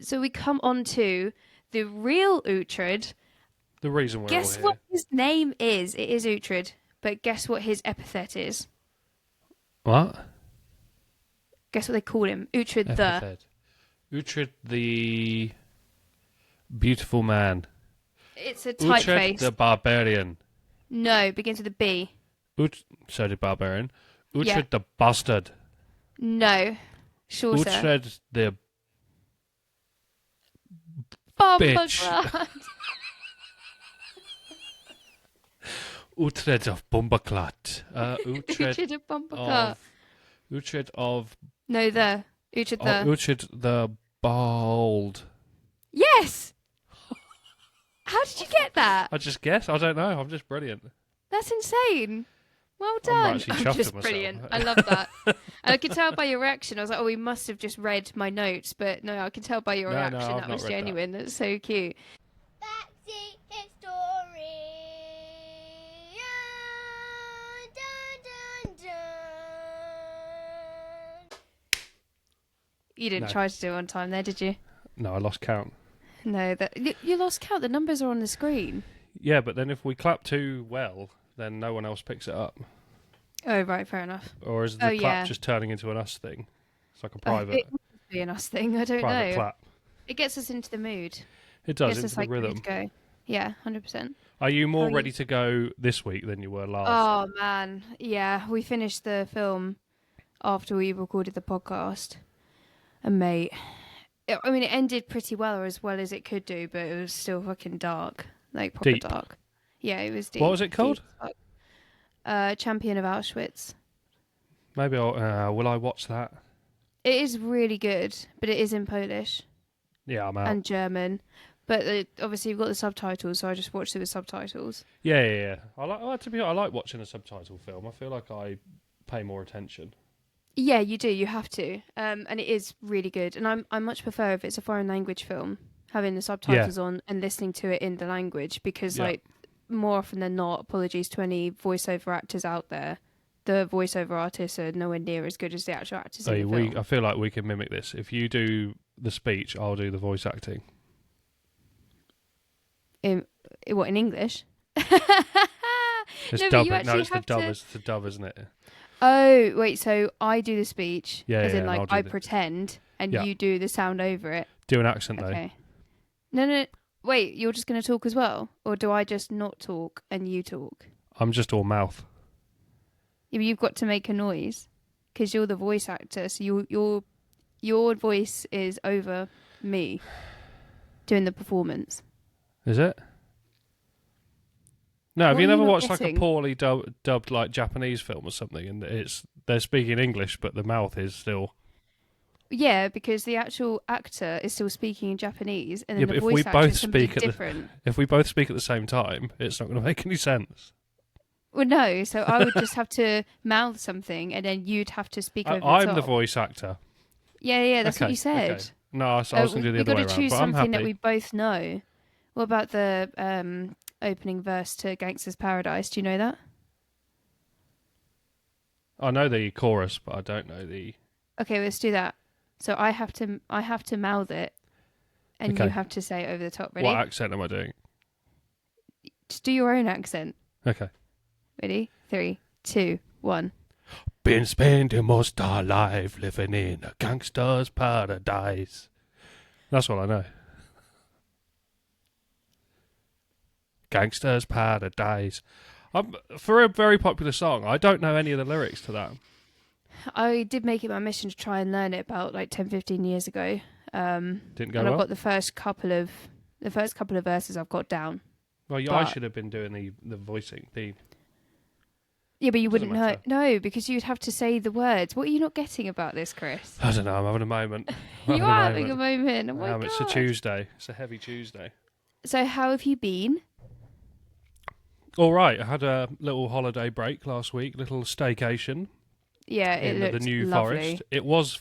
So we come on to the real Uhtred. The reason we're all Guess what here. his name is? It is Uhtred, but guess what his epithet is? What? Guess what they call him? Uhtred the. Epithet. Uhtred the beautiful man. It's a Uhtred typeface. the barbarian. No, begins with a B. So did barbarian. Yeah. Uhtred the bastard. No. Shorter. Uhtred the bitch. Bomboclaat. Uhtred of Bomboclaat. Uhtred Uhtred the Bomboclaat. of Uhtred of No, the. Uhtred the. Uhtred the bald. Yes! How did you get that? I just guess. I don't know. I'm just brilliant. That's insane. Well I'm done. actually chuffed Just with myself. brilliant. I love that. And I could tell by your reaction. I was like, oh, we must have just read my notes. But no, I can tell by your No, reaction I've that not was read that. genuine. That's so cute. Backseat historians. Dun, dun, dun. You didn't No. try to do it on time there, did you? No, I lost count. No, you lost count. The numbers are on the screen. Yeah, but then if we clap too well, then no one else picks it up. Oh, right, fair enough. Or is the Oh, clap yeah. just turning into an us thing? It's like a It private must be an us thing. I don't private know. clap. It gets us into the mood. It does, Gets into us the like ready rhythm. to go. Yeah, 100%. Are you more How are ready you? to go this week than you were last? Oh man, yeah. We finished the film after we recorded the podcast, and mate, I mean, it ended pretty well as it could do, but it was still fucking dark, like proper Deep. dark. Yeah, it was deep. What was it called? Deep. Champion of Auschwitz. Maybe will I watch that? It is really good, but it is in Polish Yeah, I'm out. and German. But obviously you've got the subtitles, so I just watched it with subtitles. Yeah. I like watching a subtitle film. I feel like I pay more attention. Yeah, you do. You have to, and it is really good. And I much prefer if it's a foreign language film, having the subtitles on and listening to it in the language, because Yeah. like more often than not, apologies to any voiceover actors out there, the voiceover artists are nowhere near as good as the actual actors in the film. I feel like we can mimic this. If you do the speech, I'll do the voice acting. In English? It's No, but dub. you No, actually it's the have dub. to- It's the dub, isn't it? Oh wait, so I do the speech, Yeah, as in and I'll like do I the- pretend, and Yeah. you do the sound over it. Do an accent though. Okay. No. Wait, you're just going to talk as well? Or do I just not talk and you talk? I'm just all mouth. Yeah, but you've got to make a noise because you're the voice actor. So your voice is over me doing the performance. Is it? No, have What you are you never not watched like a getting? poorly dubbed like Japanese film or something, and they're speaking English, but the mouth is still. Yeah, because the actual actor is still speaking in Japanese, and Yeah, then but the if we voice actor both is somebody speak at the- different. If we both speak at the same time, it's not going to make any sense. Well, no. So I would just have to mouth something, and then you'd have to speak over I'm the the top. voice actor. Yeah. That's what Okay, you said. okay. No, I was going to do the We've other got way to around, choose but I'm something that happy. we both know. What about the opening verse to Gangster's Paradise? Do you know that? I know the chorus, but I don't know the. Okay, let's do that. So I have to mouth it, and Okay. you have to say it over the top. Ready? What accent am I doing? Just do your own accent. Okay. Ready? 3, 2, 1. Been spending most our life living in a gangster's paradise. That's all I know. Gangster's paradise. For a very popular song, I don't know any of the lyrics to that. I did make it my mission to try and learn it about like 10, 15 years ago. Didn't go And I've well. got the first couple of verses I've got down. Well, I but- should have been doing the voicing. Yeah, but you Doesn't wouldn't know. matter. No, because you'd have to say the words. What are you not getting about this, Chris? I don't know. I'm having a moment. I'm You are having a moment. Oh my god. It's a Tuesday. It's a heavy Tuesday. So how have you been? All right. I had a little holiday break last week. Little staycation. Yeah, it In looked the New lovely. Forest. It was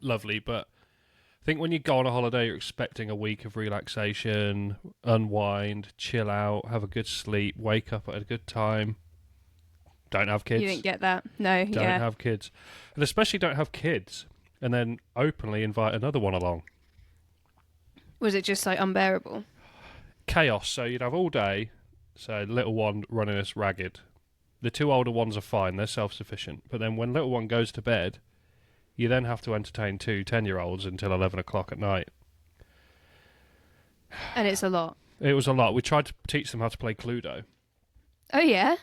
lovely, but I think when you go on a holiday, you're expecting a week of relaxation, unwind, chill out, have a good sleep, wake up at a good time. Don't have kids. You didn't get that. No, Don't yeah. have kids. And especially don't have kids and then openly invite another one along. Was it just like unbearable? Chaos. So you'd have all day. So little one running us ragged. The two older ones are fine. They're self-sufficient. But then when little one goes to bed, you then have to entertain 2 10-year-olds until 11 o'clock at night. And it's a lot. It was a lot. We tried to teach them how to play Cluedo. Oh yeah?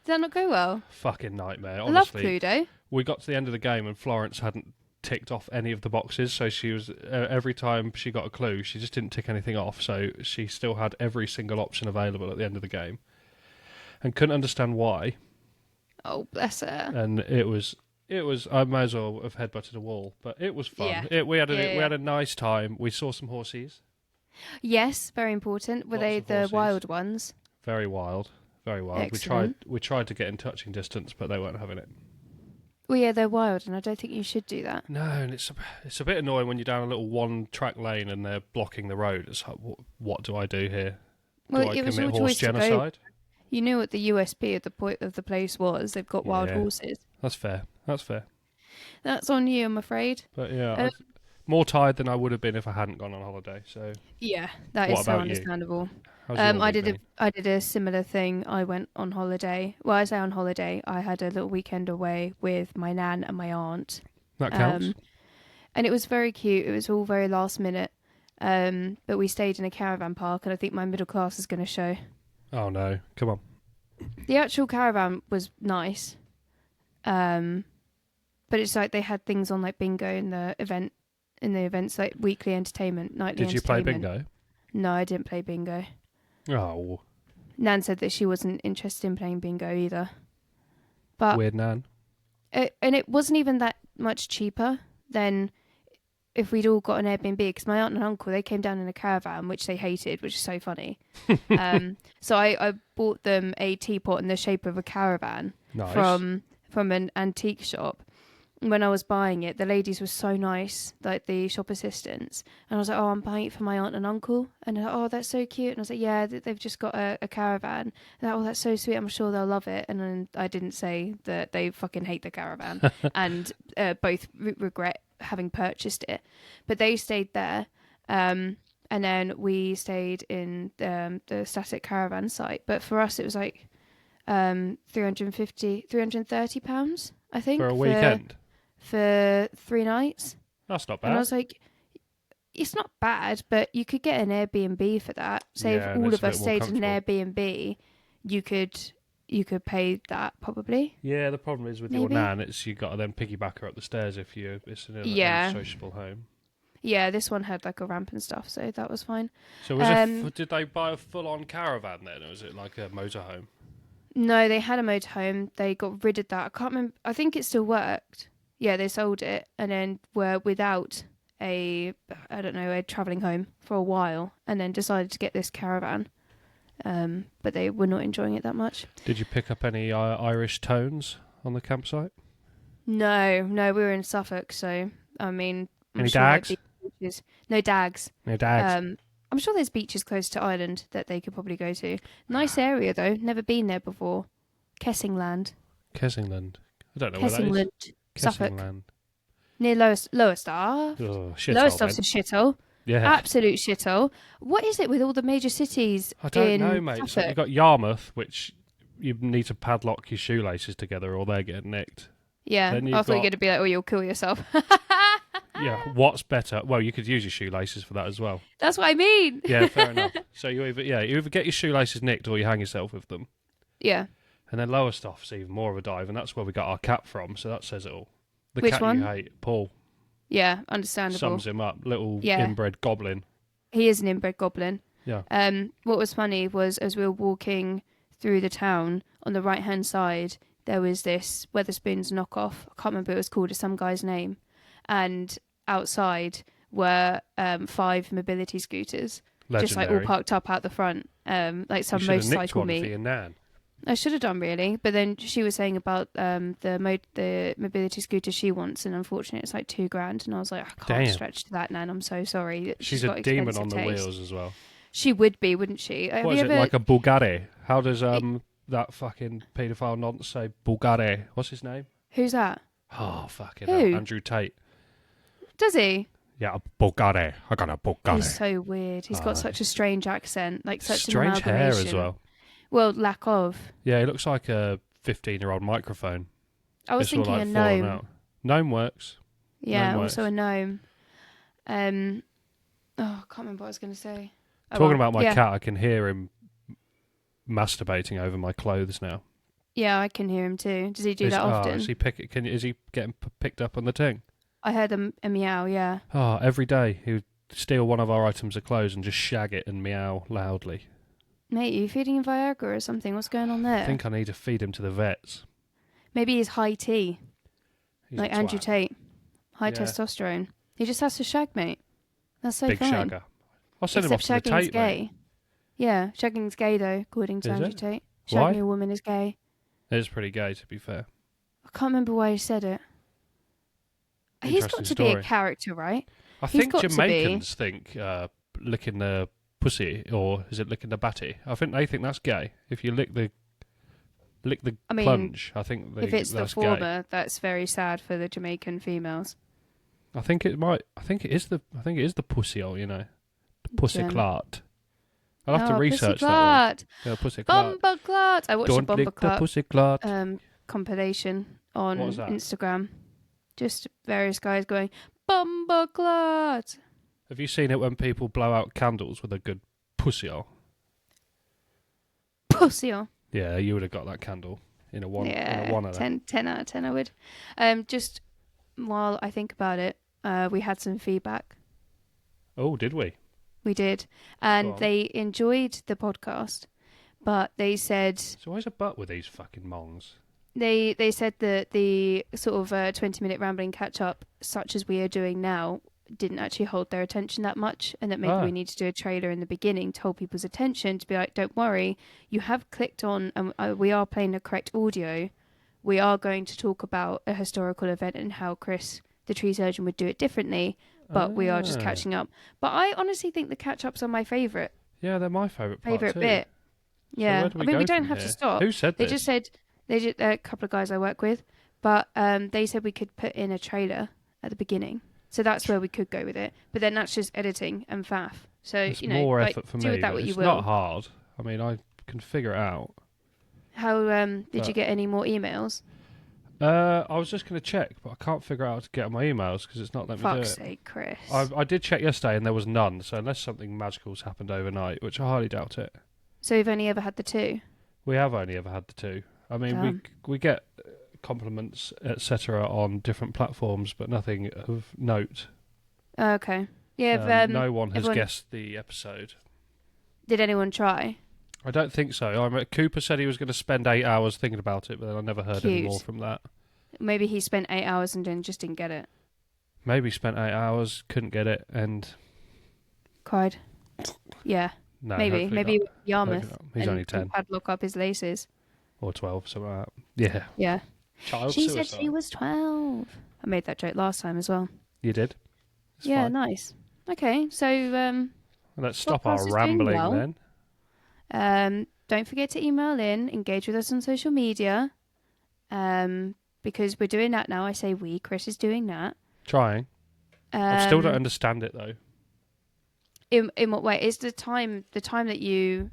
Did that not go well? Fucking nightmare. I love Honestly, Cluedo. we got to the end of the game and Florence hadn't ticked off any of the boxes, so she was every time she got a clue, she just didn't tick anything off, so she still had every single option available at the end of the game and couldn't understand why. Oh, bless her. And it was I may as well have headbutted a wall, but it was fun. Yeah. We had a nice time. We saw some horses. Yes, very important. Were Lots they of the horses. wild ones? Very wild. Excellent. We tried to get in touching distance, but they weren't having it. Well, yeah, they're wild, and I don't think you should do that. No, and it's a bit annoying when you're down a little one-track lane and they're blocking the road. It's like, what do I do here? Well, do I it was commit your horse choice to go. genocide? You knew what the USP of the point of the place was. They've got wild Yeah. horses. That's fair. That's on you, I'm afraid. But yeah, I was more tired than I would have been if I hadn't gone on holiday. So, Yeah, that What is so about you? understandable. how's your I week been? did a similar thing. I went on holiday. Well, I say on holiday. I had a little weekend away with my nan and my aunt. That counts. And it was very cute. It was all very last minute. But we stayed in a caravan park, and I think my middle class is going to show. Oh no, come on. The actual caravan was nice. But it's like they had things on like bingo in the events, like weekly entertainment, nightly Did you play entertainment. bingo? No, I didn't play bingo. Oh, Nan said that she wasn't interested in playing bingo either. But weird nan. and it wasn't even that much cheaper than if we'd all got an Airbnb, because my aunt and uncle, they came down in a caravan, which they hated, which is so funny. So I bought them a teapot in the shape of a caravan Nice. from an antique shop. When I was buying it, the ladies were so nice, like the shop assistants. And I was like, oh, I'm buying it for my aunt and uncle. And they're like, oh, that's so cute. And I was like, yeah, they've just got a caravan. And they're like, oh, that's so sweet. I'm sure they'll love it. And then I didn't say that they fucking hate the caravan and both regret having purchased it. But they stayed there. And then we stayed in the static caravan site. But for us, it was like £330, I think. For a weekend. For 3 nights. That's not And I bad. was like, it's not bad, but you could get an Airbnb for that. Say Yeah, if and all it's of a us bit more stayed in an comfortable. Airbnb, you could pay that probably. Yeah, the problem is with your Maybe. nan, it's you got to then piggyback her up the stairs if it's an Yeah. unsociable home. Yeah, this one had like a ramp and stuff, so that was fine. So did they buy a full-on caravan then, or was it like a motorhome? No, they had a motorhome. They got rid of that. I can't remember. I think it still worked. Yeah, they sold it and then were without a travelling home for a while, and then decided to get this caravan. But they were not enjoying it that much. Did you pick up any Irish tones on the campsite? No, we were in Suffolk, so I mean, I'm Any sure there'd dags? be beaches. No dags. No dags. I'm sure there's beaches close to Ireland that they could probably go to. Nice area though. Never been there before. Kessingland. Kessingland. I don't know where that is. Kessingland. Suffolk. Kessingland. Near Lowestoft. Oh, shit. Lowestoft's a shithole. Yeah. Absolute shithole. What is it with all the major cities I don't in know, mate. So Suffolk? you've got Yarmouth, which you need to padlock your shoelaces together or they get nicked. Yeah, Then I you've thought you were got- going to be like, oh, you'll kill yourself. Yeah, what's better? Well, you could use your shoelaces for that as well. That's what I mean. Yeah, fair enough. So you either get your shoelaces nicked or you hang yourself with them. Yeah. And then Lowestoft's even more of a dive, and that's where we got our cat from, so that says it all. The Which cat one? you hate, Paul, Yeah, understandable. sums him up. Little Yeah. inbred goblin. He is an inbred goblin. Yeah. What was funny was as we were walking through the town, on the right-hand side, there was this Weatherspoons knockoff. I can't remember what it was called. It's some guy's name. And outside were 5 mobility scooters, just like all Legendary. parked up out the front, like some You should have nicked motorcycle one for meet. your nan. I should have done really, but then she was saying about the mobility scooter she wants, and unfortunately it's like $2,000, and I was like, I can't Damn. stretch to that, Nan. I'm so sorry. She's got a demon on expensive the taste. wheels as well. She would be, wouldn't she? Have What you is it, ever? like a Bulgari? How does that fucking paedophile nonce say Bulgari? What's his name? Who's that? Oh, fucking Who? hell. Andrew Tate. Does he? Yeah, Bulgari. I got a Bulgari. He's so weird. He's got such a strange accent, like such Strange an hair amalgamation. as well. Well, lack of. Yeah, he looks like a 15-year-old microphone. I was It's all, thinking like, a fallen gnome. out. Gnome works. Yeah, Gnome also works. a gnome. I can't remember what I was going to say. Oh, Talking well, about my yeah. cat, I can hear him masturbating over my clothes now. Yeah, I can hear him too. Does he do that often? Is he getting picked up on the ting? I heard a meow, yeah. Oh, every day he would steal one of our items of clothes and just shag it and meow loudly. Mate, are you feeding him Viagra or something? What's going on there? I think I need to feed him to the vets. Maybe he's high T, He's like a Andrew twat. Tate. High Yeah. testosterone. He just has to shag, mate. That's so Big fine. shagger. I'll send him off Except to the shagging's Tate, gay. mate. Yeah, shagging's gay though, according to Is Andrew it? Tate. Why? Shagging a woman is gay. It's pretty gay, to be fair. I can't remember why he said it. He's got Interesting to be a story. character, right? I He's think got to be. Jamaicans think licking the pussy, or is it licking the batty? I think they think that's gay. If you lick the I mean, plunge, I think If it's the that's gay. former, that's very sad for the Jamaican females. I think it is the pussy, you know, the pussy Gem. clot. I'll have to research that Bomboclaat. one. Yeah, pussy clot. Bomboclaat. I watched Don't a lick the Bomboclaat pussy clot. compilation on What was that? Instagram. Just various guys going, Bomboclaat. Have you seen it when people blow out candles with a good pussy? Pussy on. Yeah, you would have got that candle in a one. Yeah, in a one of them. 10 out of 10 I would. Just while I think about it, we had some feedback. Oh, did we? We did. Go And on. they enjoyed the podcast, but they said There's always a butt with these fucking mongs. they said that the sort of 20-minute rambling catch-up, such as we are doing now, didn't actually hold their attention that much, and that maybe we need to do a trailer in the beginning to hold people's attention, to be like, don't worry, you have clicked on, and we are playing the correct audio. We are going to talk about a historical event and how Chris, the tree surgeon, would do it differently, but we are just catching up. But I honestly think the catch-ups are my favourite Yeah, they're my favourite part too. bit. Yeah, where do I mean, go we don't from have here? to stop. Who said They this? just said, a couple of guys I work with, but they said we could put in a trailer at the beginning. So that's where we could go with it. But then that's just editing and faff. So, It's you know, more like, effort for do me. with that but what you it's will. not hard. I mean, I can figure it out. How did you But- get any more emails? I was just going to check, but I can't figure out how to get on my emails because it's not letting me do Fuck's it. sake, Chris. I did check yesterday and there was none. So unless something magical's happened overnight, which I highly doubt it, So you've only ever had the two? we have only ever had the two. I mean, Damn. we get compliments, etc., on different platforms, but nothing of note. Okay. Yeah. No one has everyone- guessed the episode. Did anyone try? I don't think so. Cooper said he was going to spend 8 hours thinking about it, but then I never heard any Cute. more from that. Maybe he spent 8 hours and then just didn't get it. Maybe spent 8 hours, couldn't get it, and Cried. Yeah. no, maybe. hopefully Maybe not. Yarmouth. Hopefully not. He's and only 10 padlock up his laces. or 12, something like that. Yeah, Yeah. child She suicide. said she was 12. I made that joke last time as well. You did. It's Yeah, fine. nice. Okay, so Let's stop our podcast is doing rambling well. then. don't forget to email in, engage with us on social media, because we're doing that now. I say we. Chris is doing that. Trying. I still don't understand it though. In what way? Is the time that you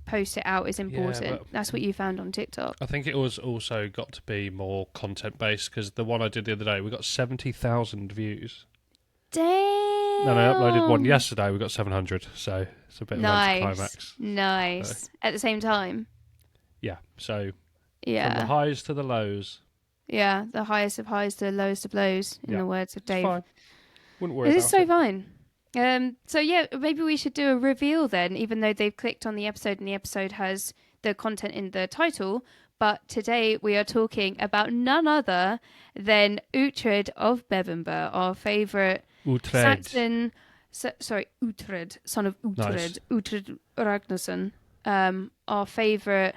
post it out is important? but- That's what you found on TikTok. I think it was also got to be more content based because the one I did the other day, we got 70,000 views. Damn. And I uploaded one yesterday, we got 700. So it's a bit of an anticlimax. Nice. At the same time. Yeah. So Yeah. from the highs to the lows. Yeah, the highest of highs to the lowest of lows, in Yeah. the words of It's Dave. fine. Wouldn't worry It about is so it. fine. So yeah, maybe we should do a reveal then, even though they've clicked on the episode and the episode has the content in the title. But today we are talking about none other than Uhtred of Bebbanburg, our favourite Uhtred. Saxon. Uhtred, son of Uhtred, Nice. Uhtred Ragnarsson. Our favourite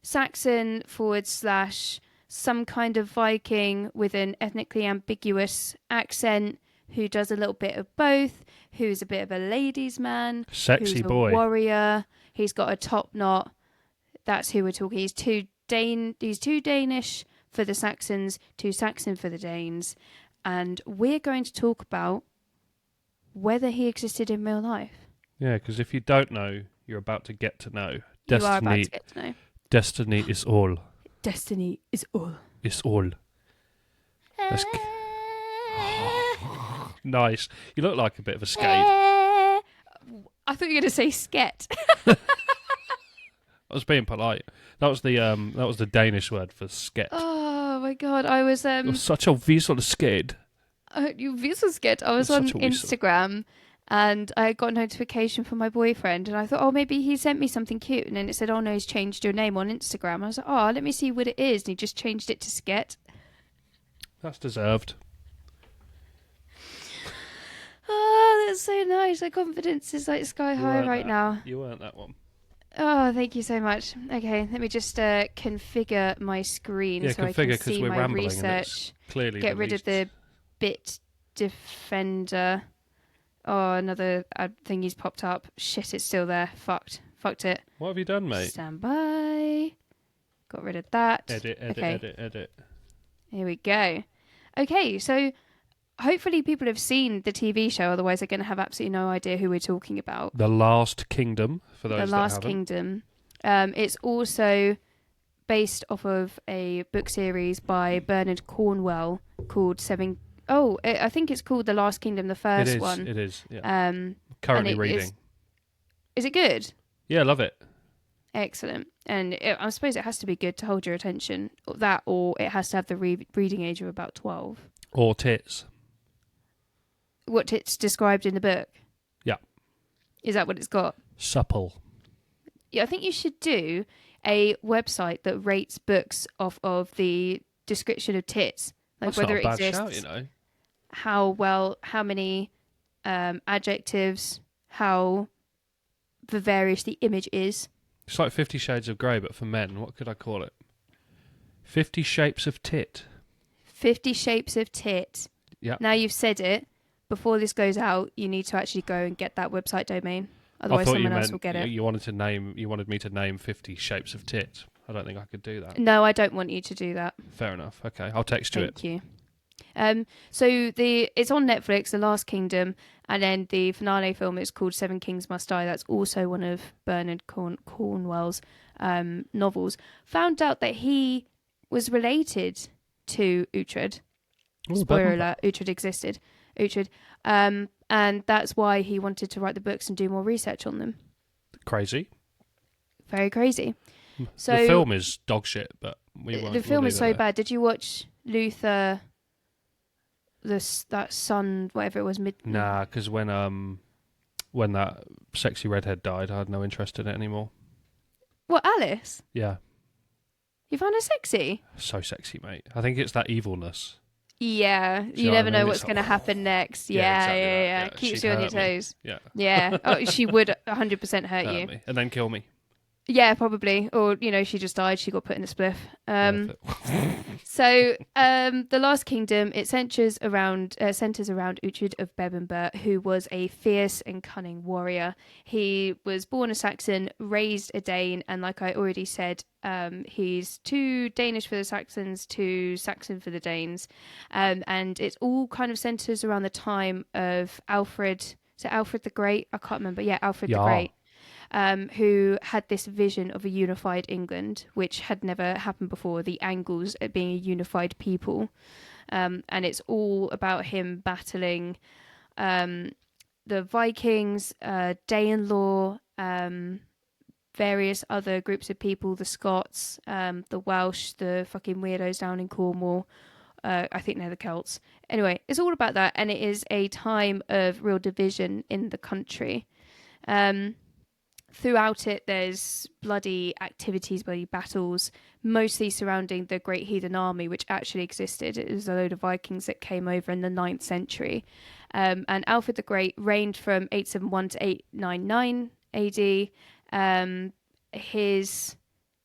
Saxon / some kind of Viking with an ethnically ambiguous accent, who does a little bit of both, who's a bit of a ladies' man, Sexy who's boy. a warrior. He's got a top knot. That's who we're talking. He's too Danish for the Saxons, too Saxon for the Danes, and we're going to talk about whether he existed in real life. Yeah, because if you don't know, you're about to get to know. You are about to get to know. Destiny is all. Destiny is all. Is all. That's nice. You look like a bit of a skate. I thought you were going to say sket. I was being polite. That was the Danish word for sket. Oh my god, I was You're such a visual skate. you visual sket. I was You're on such a weasel. Instagram and I got a notification from my boyfriend and I thought, oh, maybe he sent me something cute, and then it said, oh no, he's changed your name on Instagram. I was like, oh, let me see what it is, and he just changed it to sket. That's deserved. Oh, that's so nice. My confidence is like sky You high weren't right that. now. You weren't that one. Oh, thank you so much. Okay, let me just configure my screen Yeah, so I configure can because see we're my rambling and it's research. clearly Get rid of the bit defender. Oh, another thingy's popped up. Shit, it's still there. Fucked it. What have you done, mate? Stand by. Got rid of that. Edit. Okay. Here we go. Okay, so hopefully people have seen the TV show, otherwise they're going to have absolutely no idea who we're talking about. The Last Kingdom, for those The Last that haven't. Kingdom. It's also based off of a book series by Bernard Cornwell called Seven. Oh, I think it's called The Last Kingdom, the first one. It is. Yeah. and Currently it reading. Is it good? Yeah, love it. Excellent. And I suppose it has to be good to hold your attention. That, or it has to have the reading age of about 12. Or tits. What it's described in the book? Yeah. Is that what it's got? Supple. Yeah, I think you should do a website that rates books off of the description of tits. Like That's whether not a it bad exists, shout, you know. how many adjectives, how various the image is. It's like 50 Shades of Grey, but for men. What could I call it? 50 Shapes of Tit. 50 Shapes of Tit. Yeah. Now you've said it. Before this goes out, you need to actually go and get that website domain. I Otherwise, thought someone you else meant will get it. you wanted me to name 50 Shapes of Tit. I don't think I could do that. No, I don't want you to do that. Fair enough. Okay, I'll text you it. Thank you. So it's on Netflix, The Last Kingdom, and then the finale film is called Seven Kings Must Die. That's also one of Bernard Cornwell's novels. Found out that he was related to Uhtred. Ooh, Spoiler Bourbon. alert: Uhtred existed. Uhtred, and that's why he wanted to write the books and do more research on them. Crazy. Very crazy. So the film is dog shit, but the film is so bad. Did you watch Luther? That son, whatever it was, Nah, because when that sexy redhead died, I had no interest in it anymore. What, Alice? Yeah, You found her sexy? so sexy, mate. I think it's that evilness. Yeah, you you know never what I know mean? what's It's going to like, happen next. Yeah, Yeah, exactly that. yeah. Yeah, Keeps she'd you on your hurt me. toes. Yeah. Yeah. Oh, she would 100% hurt Hurt you. me. And then kill me. Yeah, probably. Or, she just died. She got put in a spliff. Worth it. So, The Last Kingdom, it centers around Uhtred of Bebbanburg, who was a fierce and cunning warrior. He was born a Saxon, raised a Dane, and like I already said, he's too Danish for the Saxons, too Saxon for the Danes. And it all kind of centers around the time of Alfred. Is it Alfred the Great? I can't remember. Yeah, Alfred the Great. Who had this vision of a unified England, which had never happened before, the Angles at being a unified people. And it's all about him battling the Vikings, Danelaw, various other groups of people, the Scots, the Welsh, the fucking weirdos down in Cornwall. I think they're the Celts. Anyway, it's all about that, and it is a time of real division in the country. Throughout it, there's bloody activities, bloody battles, mostly surrounding the Great Heathen Army, which actually existed. It was a load of Vikings that came over in the 9th century. And Alfred the Great reigned from 871 to 899 AD. His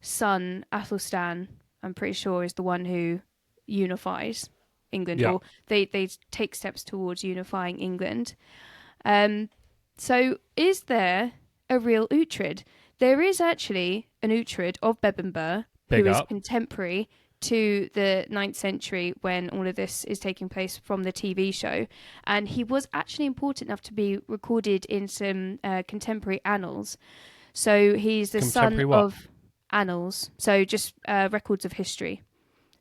son, Athelstan, I'm pretty sure, is the one who unifies England. Yeah. Or they take steps towards unifying England. So is there a real Uhtred? There is actually an Uhtred of Bebbanburg who Big is up. contemporary to the 9th century when all of this is taking place from the TV show. And he was actually important enough to be recorded in some contemporary annals. So he's the son Contemporary what? of annals. So just records of history.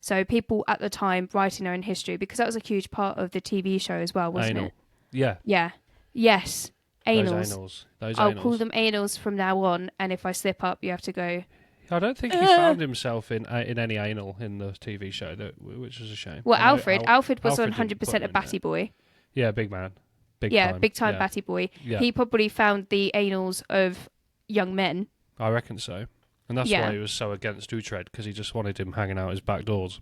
So people at the time writing their own history, because that was a huge part of the TV show as well, wasn't Anal. it? Yeah. Yeah. Yes. Annals. Those anals. Those I'll anals. call them annals from now on, and if I slip up, you have to go. I don't think he found himself in any anal in the TV show, which was a shame. Well, I know Alfred was Alfred didn't 100% put a him in batty boy. there. Yeah, big man. Big time yeah. batty boy. Yeah. He probably found the annals of young men. I reckon so. And that's Yeah. why he was so against Uhtred, because he just wanted him hanging out his back doors.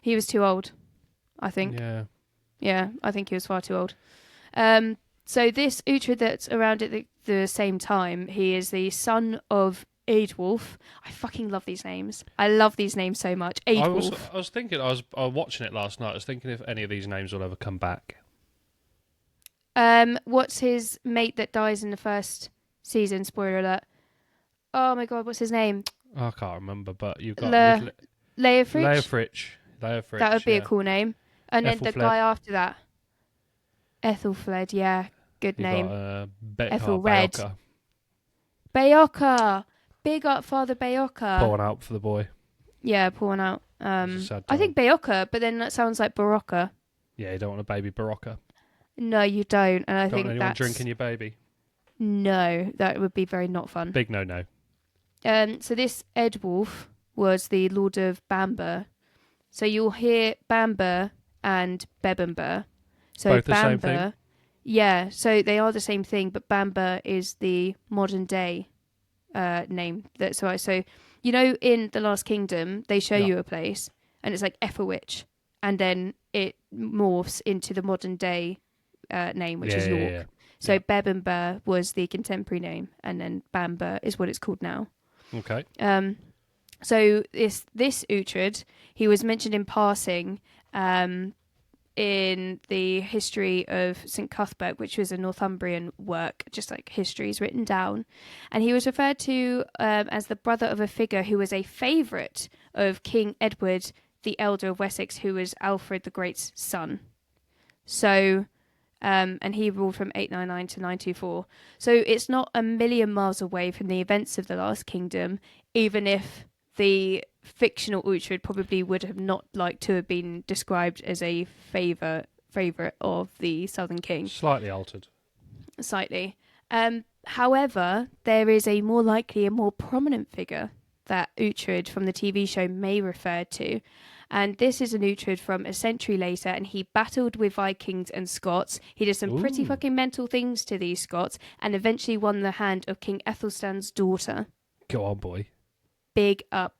He was too old, I think. Yeah. Yeah, I think he was far too old. So this Uhtred that's around at the same time, he is the son of Eadwulf. I fucking love these names. I love these names so much. Eadwulf. I was thinking, I was watching it last night, I was thinking if any of these names will ever come back. What's his mate that dies in the first season? Spoiler alert. Oh my god, what's his name? I can't remember, but you've got Leofric? Leofric. That would be a cool name. And then the Ethelfled. guy after that. Ethelfled, yeah. Good name. Ethelred. Beocca. Beocca! Big up Father Beocca. Pouring out for the boy. Yeah, pouring out. It's a sad I think Beocca, but then that sounds like Barocca. Yeah, you don't want a baby Barocca. No, you don't. And I Don't think want anyone that's... drinking your baby. No, that would be very not fun. Big no-no. So this Eadwulf was the Lord of Bamber. So you'll hear Bamber and Bebbanber. So Both the same thing? Bamber, yeah, so they are the same thing, but Bamber is the modern day name. So you know, in The Last Kingdom, they show you a place, and it's like Ethelwich, and then it morphs into the modern day name, which is York. Yeah. So Bebbanber was the contemporary name, and then Bamber is what it's called now. Okay. So this Uhtred, he was mentioned in passing in the history of St Cuthbert, which was a Northumbrian work, just like history's written down. And he was referred to as the brother of a figure who was a favourite of King Edward the Elder of Wessex, who was Alfred the Great's son. So, and he ruled from 899 to 924. So it's not a million miles away from the events of the Last Kingdom, even if the fictional Uhtred probably would have not liked to have been described as a favourite of the Southern King. Slightly altered. Slightly. However, there is a more likely and more prominent figure that Uhtred from the TV show may refer to. And this is an Uhtred from a century later, and he battled with Vikings and Scots. He did some pretty fucking mental things to these Scots, and eventually won the hand of King Ethelstan's daughter. Go on, boy. Big up.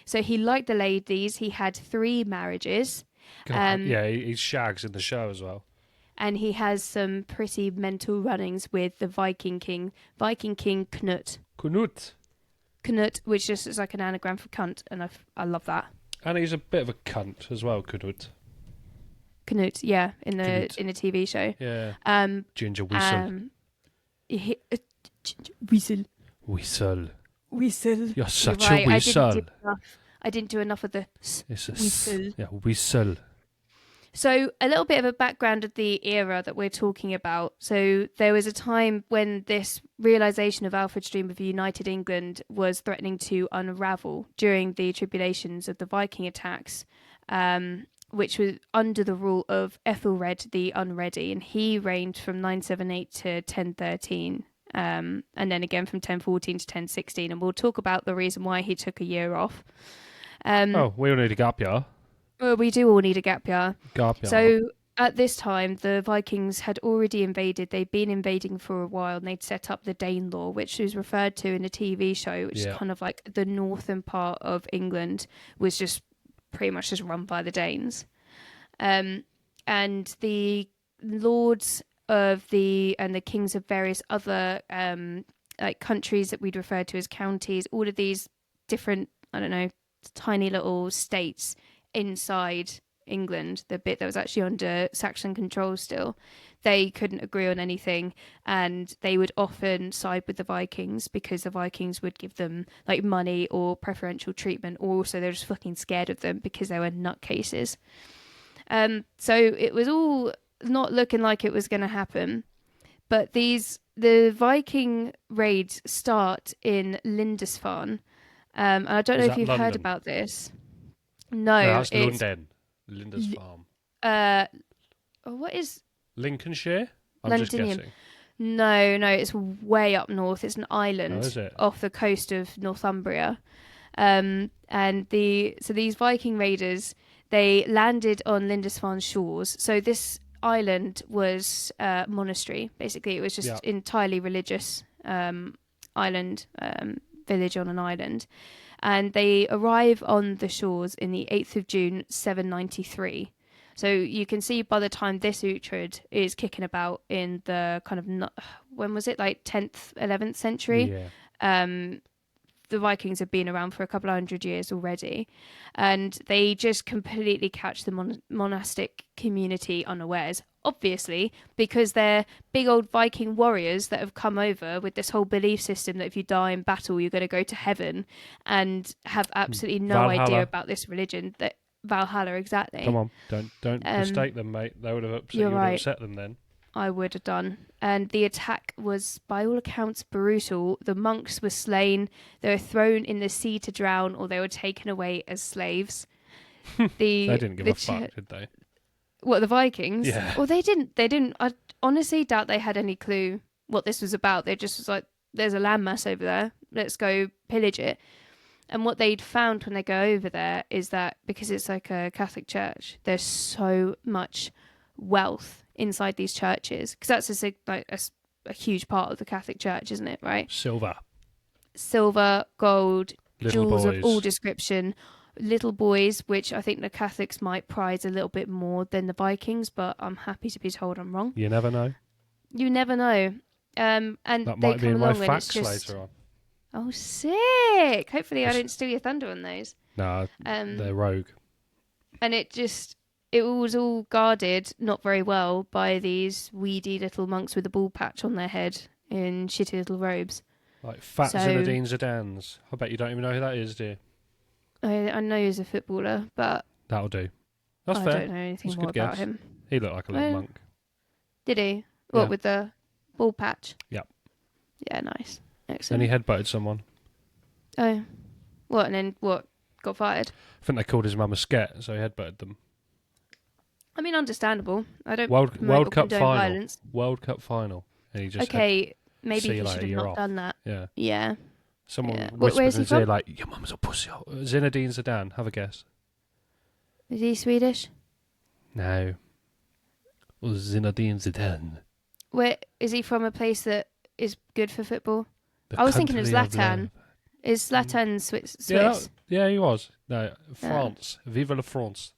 So he liked the ladies. He had 3 marriages. Yeah, he shags in the show as well. And he has some pretty mental runnings with the Viking King Knut. Knut, which just is like an anagram for cunt, and I love that. And he's a bit of a cunt as well, Knut. Knut, yeah, in the Knut. in the TV show. Yeah. Ginger Whistle. Whistle. You're such You're right, a whistle. I didn't do enough of the whistle. Yeah, whistle. So a little bit of a background of the era that we're talking about. So there was a time when this realisation of Alfred's dream of a united England was threatening to unravel during the tribulations of the Viking attacks, which was under the rule of Ethelred the Unready, and he reigned from 978 to 1013. And then again from 1014 to 1016, and we'll talk about the reason why he took a year off. We all need a gap year. Well, we do all need a gap year. Gap year. So at this time, the Vikings had already invaded. They'd been invading for a while, and they'd set up the Danelaw, which was referred to in the TV show, which is kind of like the northern part of England was just pretty much just run by the Danes. And the lords of the kings of various other like countries that we'd refer to as counties, all of these different, I don't know, tiny little states inside England, the bit that was actually under Saxon control still, they couldn't agree on anything, and they would often side with the Vikings because the Vikings would give them like money or preferential treatment, or also they're just fucking scared of them because they were nutcases. So it was all not looking like it was going to happen. But the Viking raids start in Lindisfarne. And I don't Is know if that you've heard London? about this. No, No, that's it's London. Lindisfarne. what is Lincolnshire? I'm just Londinium? guessing. No, it's way up north. It's an Oh, island is it? off the coast of Northumbria. And these Viking raiders, they landed on Lindisfarne's shores. So this island was a monastery. Basically, it was just Yeah. entirely religious island, village on an island. And they arrive on the shores in the 8th of June, 793. So you can see by the time this Uhtred is kicking about in the kind of, when was it, like 10th, 11th century? Yeah. The Vikings have been around for a couple of hundred years already, and they just completely catch the monastic community unawares, obviously, because they're big old Viking warriors that have come over with this whole belief system that if you die in battle, you're going to go to heaven, and have absolutely no Valhalla. idea about this religion. That Valhalla, exactly. Come on, don't mistake them, mate. They would have upset You're you. Would right. have upset them then. I would have done. And the attack was, by all accounts, brutal. The monks were slain. They were thrown in the sea to drown, or they were taken away as slaves. They didn't give a fuck, did they? What, the Vikings? Yeah. Well, they didn't. I honestly doubt they had any clue what this was about. They just was like, there's a landmass over there. Let's go pillage it. And what they'd found when they go over there is that because it's like a Catholic church, there's so much wealth inside these churches, because that's a huge part of the Catholic Church, isn't it? Right? Silver, Gold, little jewels boys. of all description, little boys, which I think the Catholics might prize a little bit more than the Vikings, but I'm happy to be told I'm wrong. You never know. You never know. And That they might be come in my along and it's facts just later on. oh, sick! Hopefully, I don't steal your thunder on those. No, they're rogue. And it was all guarded not very well by these weedy little monks with a ball patch on their head in shitty little robes. Like fat So- Zinedine Zidane's. I bet you don't even know who that is, do you? I know he's a footballer, but That'll do. That's I fair. don't know anything That's a more good about guess. him. He looked like a little Well, monk. Did he? What, Yeah. with the ball patch? Yep. Yeah, nice. Then Excellent. he headbutted someone. Oh. What, and then what? Got fired? I think they called his mum a sket, so he headbutted them. I mean, understandable. I don't World promote or Cup condone final. violence. World Cup final. And he just Okay, maybe "See you he later, should have you're not off." done that. yeah. Yeah. Someone Yeah. whispered Where's in he his ear from? like, "Your mum's a pussy." Zinedine Zidane. Have a guess. Is he Swedish? No. Well, Zinedine Zidane. Where is he from? A place that is good for football? The I was thinking of country of Zlatan. love. Is Zlatan Swiss? Yeah, he was. No, France. Vive la France.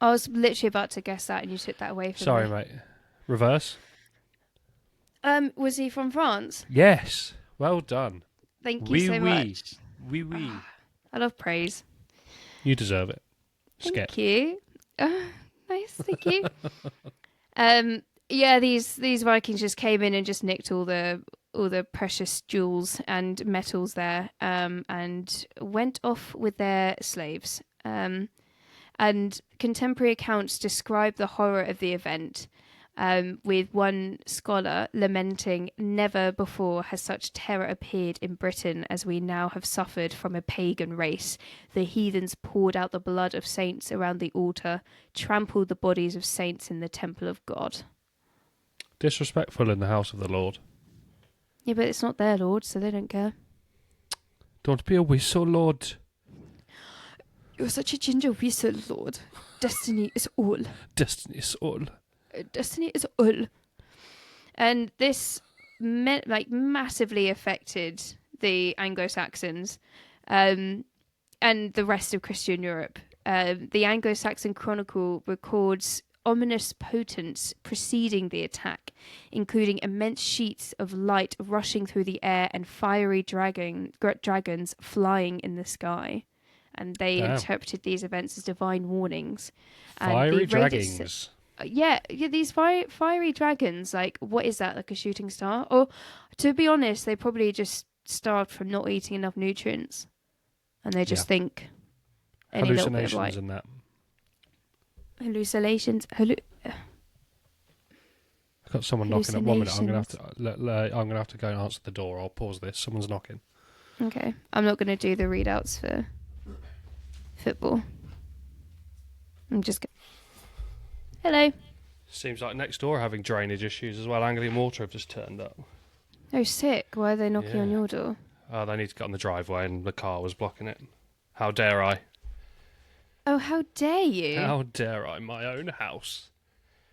I was literally about to guess that, and you took that away from Sorry, me. mate. Reverse. Was he from France? Yes. Well done. Thank you Oui, so oui. much. Oui, oui. I love praise. You deserve it. Thank Sket. you. Nice, thank you. Yeah, these Vikings just came in and just nicked all the precious jewels and metals there, and went off with their slaves. And contemporary accounts describe the horror of the event, with one scholar lamenting, "Never before has such terror appeared in Britain as we now have suffered from a pagan race. The heathens poured out the blood of saints around the altar, trampled the bodies of saints in the temple of God." Disrespectful in the house of the Lord. Yeah, but it's not their lord, so they don't care. Don't be a whistle, Lord. You're such a ginger whistle, Lord. Destiny is all. Destiny is all. Destiny is all. And this massively affected the Anglo-Saxons and the rest of Christian Europe. The Anglo-Saxon Chronicle records ominous portents preceding the attack, including immense sheets of light rushing through the air and fiery dragons flying in the sky. And they Damn. interpreted these events as divine warnings. And Fiery the raiders- dragons. these fiery dragons, like, what is that, like a shooting star? Or, to be honest, they probably just starved from not eating enough nutrients. And they just think any little bit of hallucinations light. and that. Hallucinations. I've got someone knocking at 1 minute. I'm gonna have to go and answer the door. I'll pause this. Someone's knocking. Okay. I'm not going to do the readouts for football. I'm just going. Hello. Seems like next door are having drainage issues as well. Anglian Water have just turned up. Oh, sick. Why are they knocking on Yeah. your door? Oh, they need to get on the driveway and the car was blocking it. How dare I? Oh, how dare you? How dare I? My own house.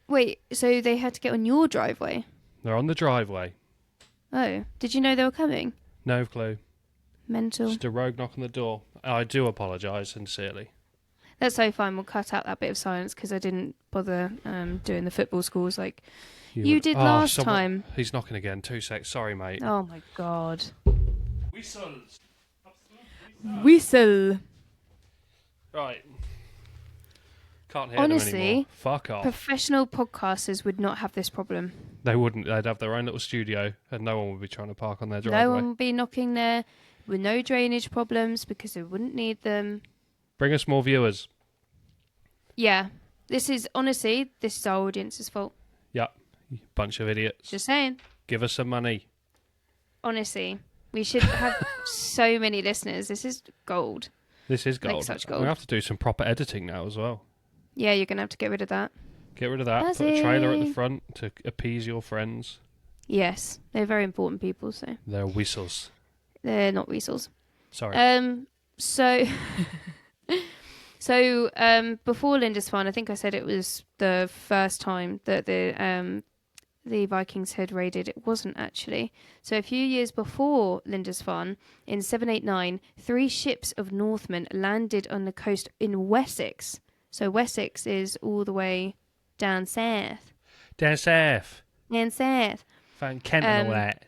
Wait, so they had to get on your driveway? They're on the driveway. Oh, did you know they were coming? No clue. Mental. Just a rogue knock on the door. I do apologise sincerely. That's so fine. We'll cut out that bit of silence because I didn't bother doing the football scores like you did last time. He's knocking again. 2 secs. Sorry, mate. Oh my god. Whistles. Whistle. Right. Can't hear Honestly, them anymore. Fuck off. Professional podcasters would not have this problem. They wouldn't. They'd have their own little studio and no one would be trying to park on their driveway. No one would be knocking there with no drainage problems because they wouldn't need them. Bring us more viewers. Yeah. This is our audience's fault. Yep. You bunch of idiots. Just saying. Give us some money. Honestly, we should have so many listeners. This is gold. This is gold. Like such We gold. have to do some proper editing now as well. Yeah, you're going to have to get rid of that. Get rid of that. Put a trailer at the front to appease your friends. Yes, they're very important people, so They're whistles. they're not weasels. Sorry. So before Lindisfarne, I think I said it was the first time that the Vikings had raided. It wasn't actually. So a few years before Lindisfarne, in 789, 3 ships of Northmen landed on the coast in Wessex. So Wessex is all the way down south. Down south. Down south. Found Kent and all that.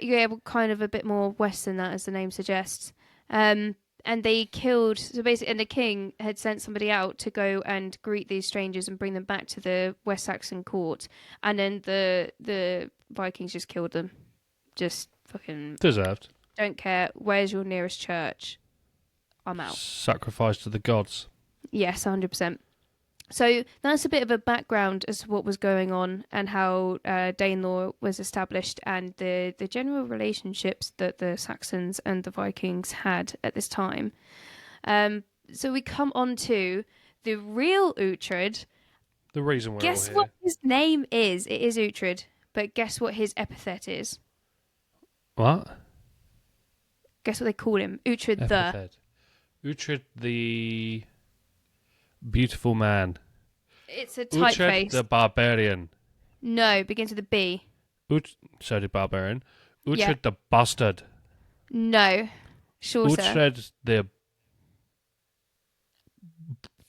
Yeah, well, kind of a bit more west than that, as the name suggests. And they killed. So basically, and the king had sent somebody out to go and greet these strangers and bring them back to the West Saxon court. And then the Vikings just killed them. Just fucking Deserved. don't care. Where's your nearest church? I'm out. Sacrifice to the gods. Yes, 100%. So that's a bit of a background as to what was going on and how Danelaw was established and the general relationships that the Saxons and the Vikings had at this time. So we come on to the real Uhtred. The reason we're Guess all what here. his name is? It is Uhtred, but guess what his epithet is? What? Guess what they call him? Uhtred the... Epithet. Uhtred the beautiful man. It's a Uhtred typeface. the barbarian. No, begins with a B. So did barbarian. Uhtred Yeah. the bastard. No. Shorter. Uhtred the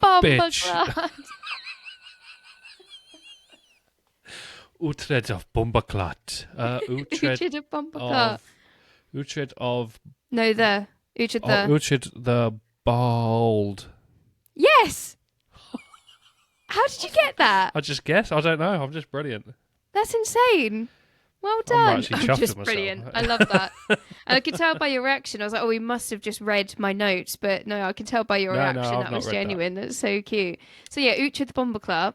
Bomboclaat. Uhtred of Bomboclaat. Uhtred of Bomboclaat. Uhtred of No, the. Uhtred the. Uhtred the bald. Yes! How did you get that? I just guess. I don't know. I'm just brilliant. That's insane. Well done. actually chuffed just with myself. brilliant. I love that. And I could tell by your reaction. I was like, oh, we must have just read my notes. But no, I can tell by your No, reaction I've that not was read that. genuine. That's so cute. So yeah, Uhtred the Bomboclaat.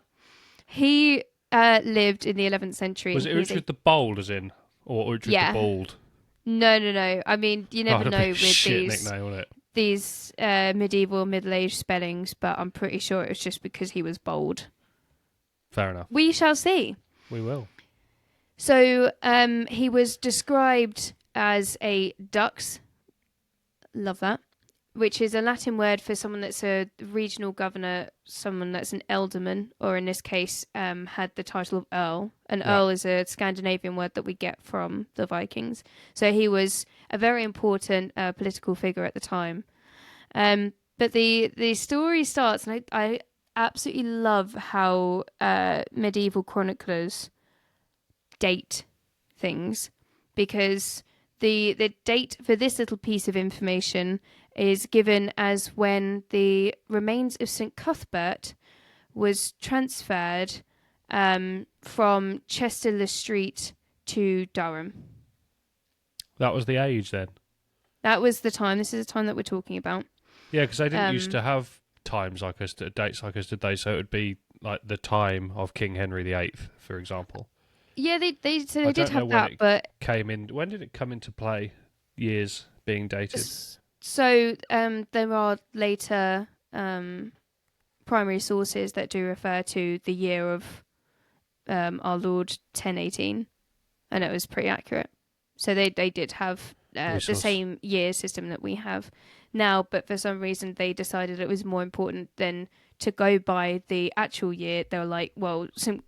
He lived in the 11th century. Was it He's Uhtred the bold, as in, or Uhtred Yeah. the bald? No. I mean, you never That'd know be a with shit these nickname, wouldn't it? these medieval middle-aged spellings, but I'm pretty sure it was just because he was bold. Fair enough. We shall see. We will. So he was described as a dux, love that, which is a Latin word for someone that's a regional governor, someone that's an ealdorman, or in this case had the title of earl. An Yeah. earl is a Scandinavian word that we get from the Vikings. So he was a very important political figure at the time. But the story starts, and I absolutely love how medieval chroniclers date things, because the date for this little piece of information is given as when the remains of St. Cuthbert was transferred from Chester Street to Durham. That was the age then. That was the time. This is the time that we're talking about. Yeah, because they didn't used to have times like us, dates like us today. So it would be like the time of King Henry VIII, for example. Yeah, they did don't know have when that, it but Came in. When did it come into play? Years being dated. so there are later primary sources that do refer to the year of our Lord 1018, and it was pretty accurate. So they did have the same year system that we have now, but for some reason they decided it was more important than to go by the actual year. They were like, well, St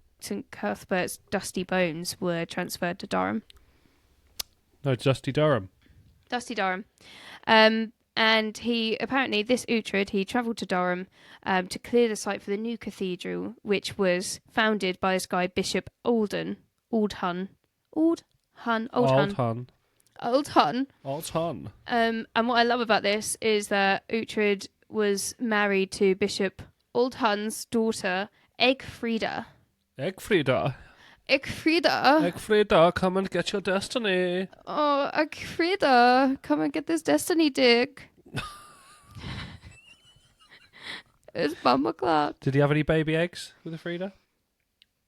Cuthbert's dusty bones were transferred to Durham. No, Dusty Durham. Dusty Durham. And he, apparently, this Uhtred, he travelled to Durham to clear the site for the new cathedral, which was founded by this guy, Bishop Oldhun. And what I love about this is that Uhtred was married to Bishop Oldhun's daughter, Egfrida. Egfrida, come and get your destiny. Oh, Egfrida, come and get this destiny dick. It's Bomboclaat. Did he have any baby eggs with Frida?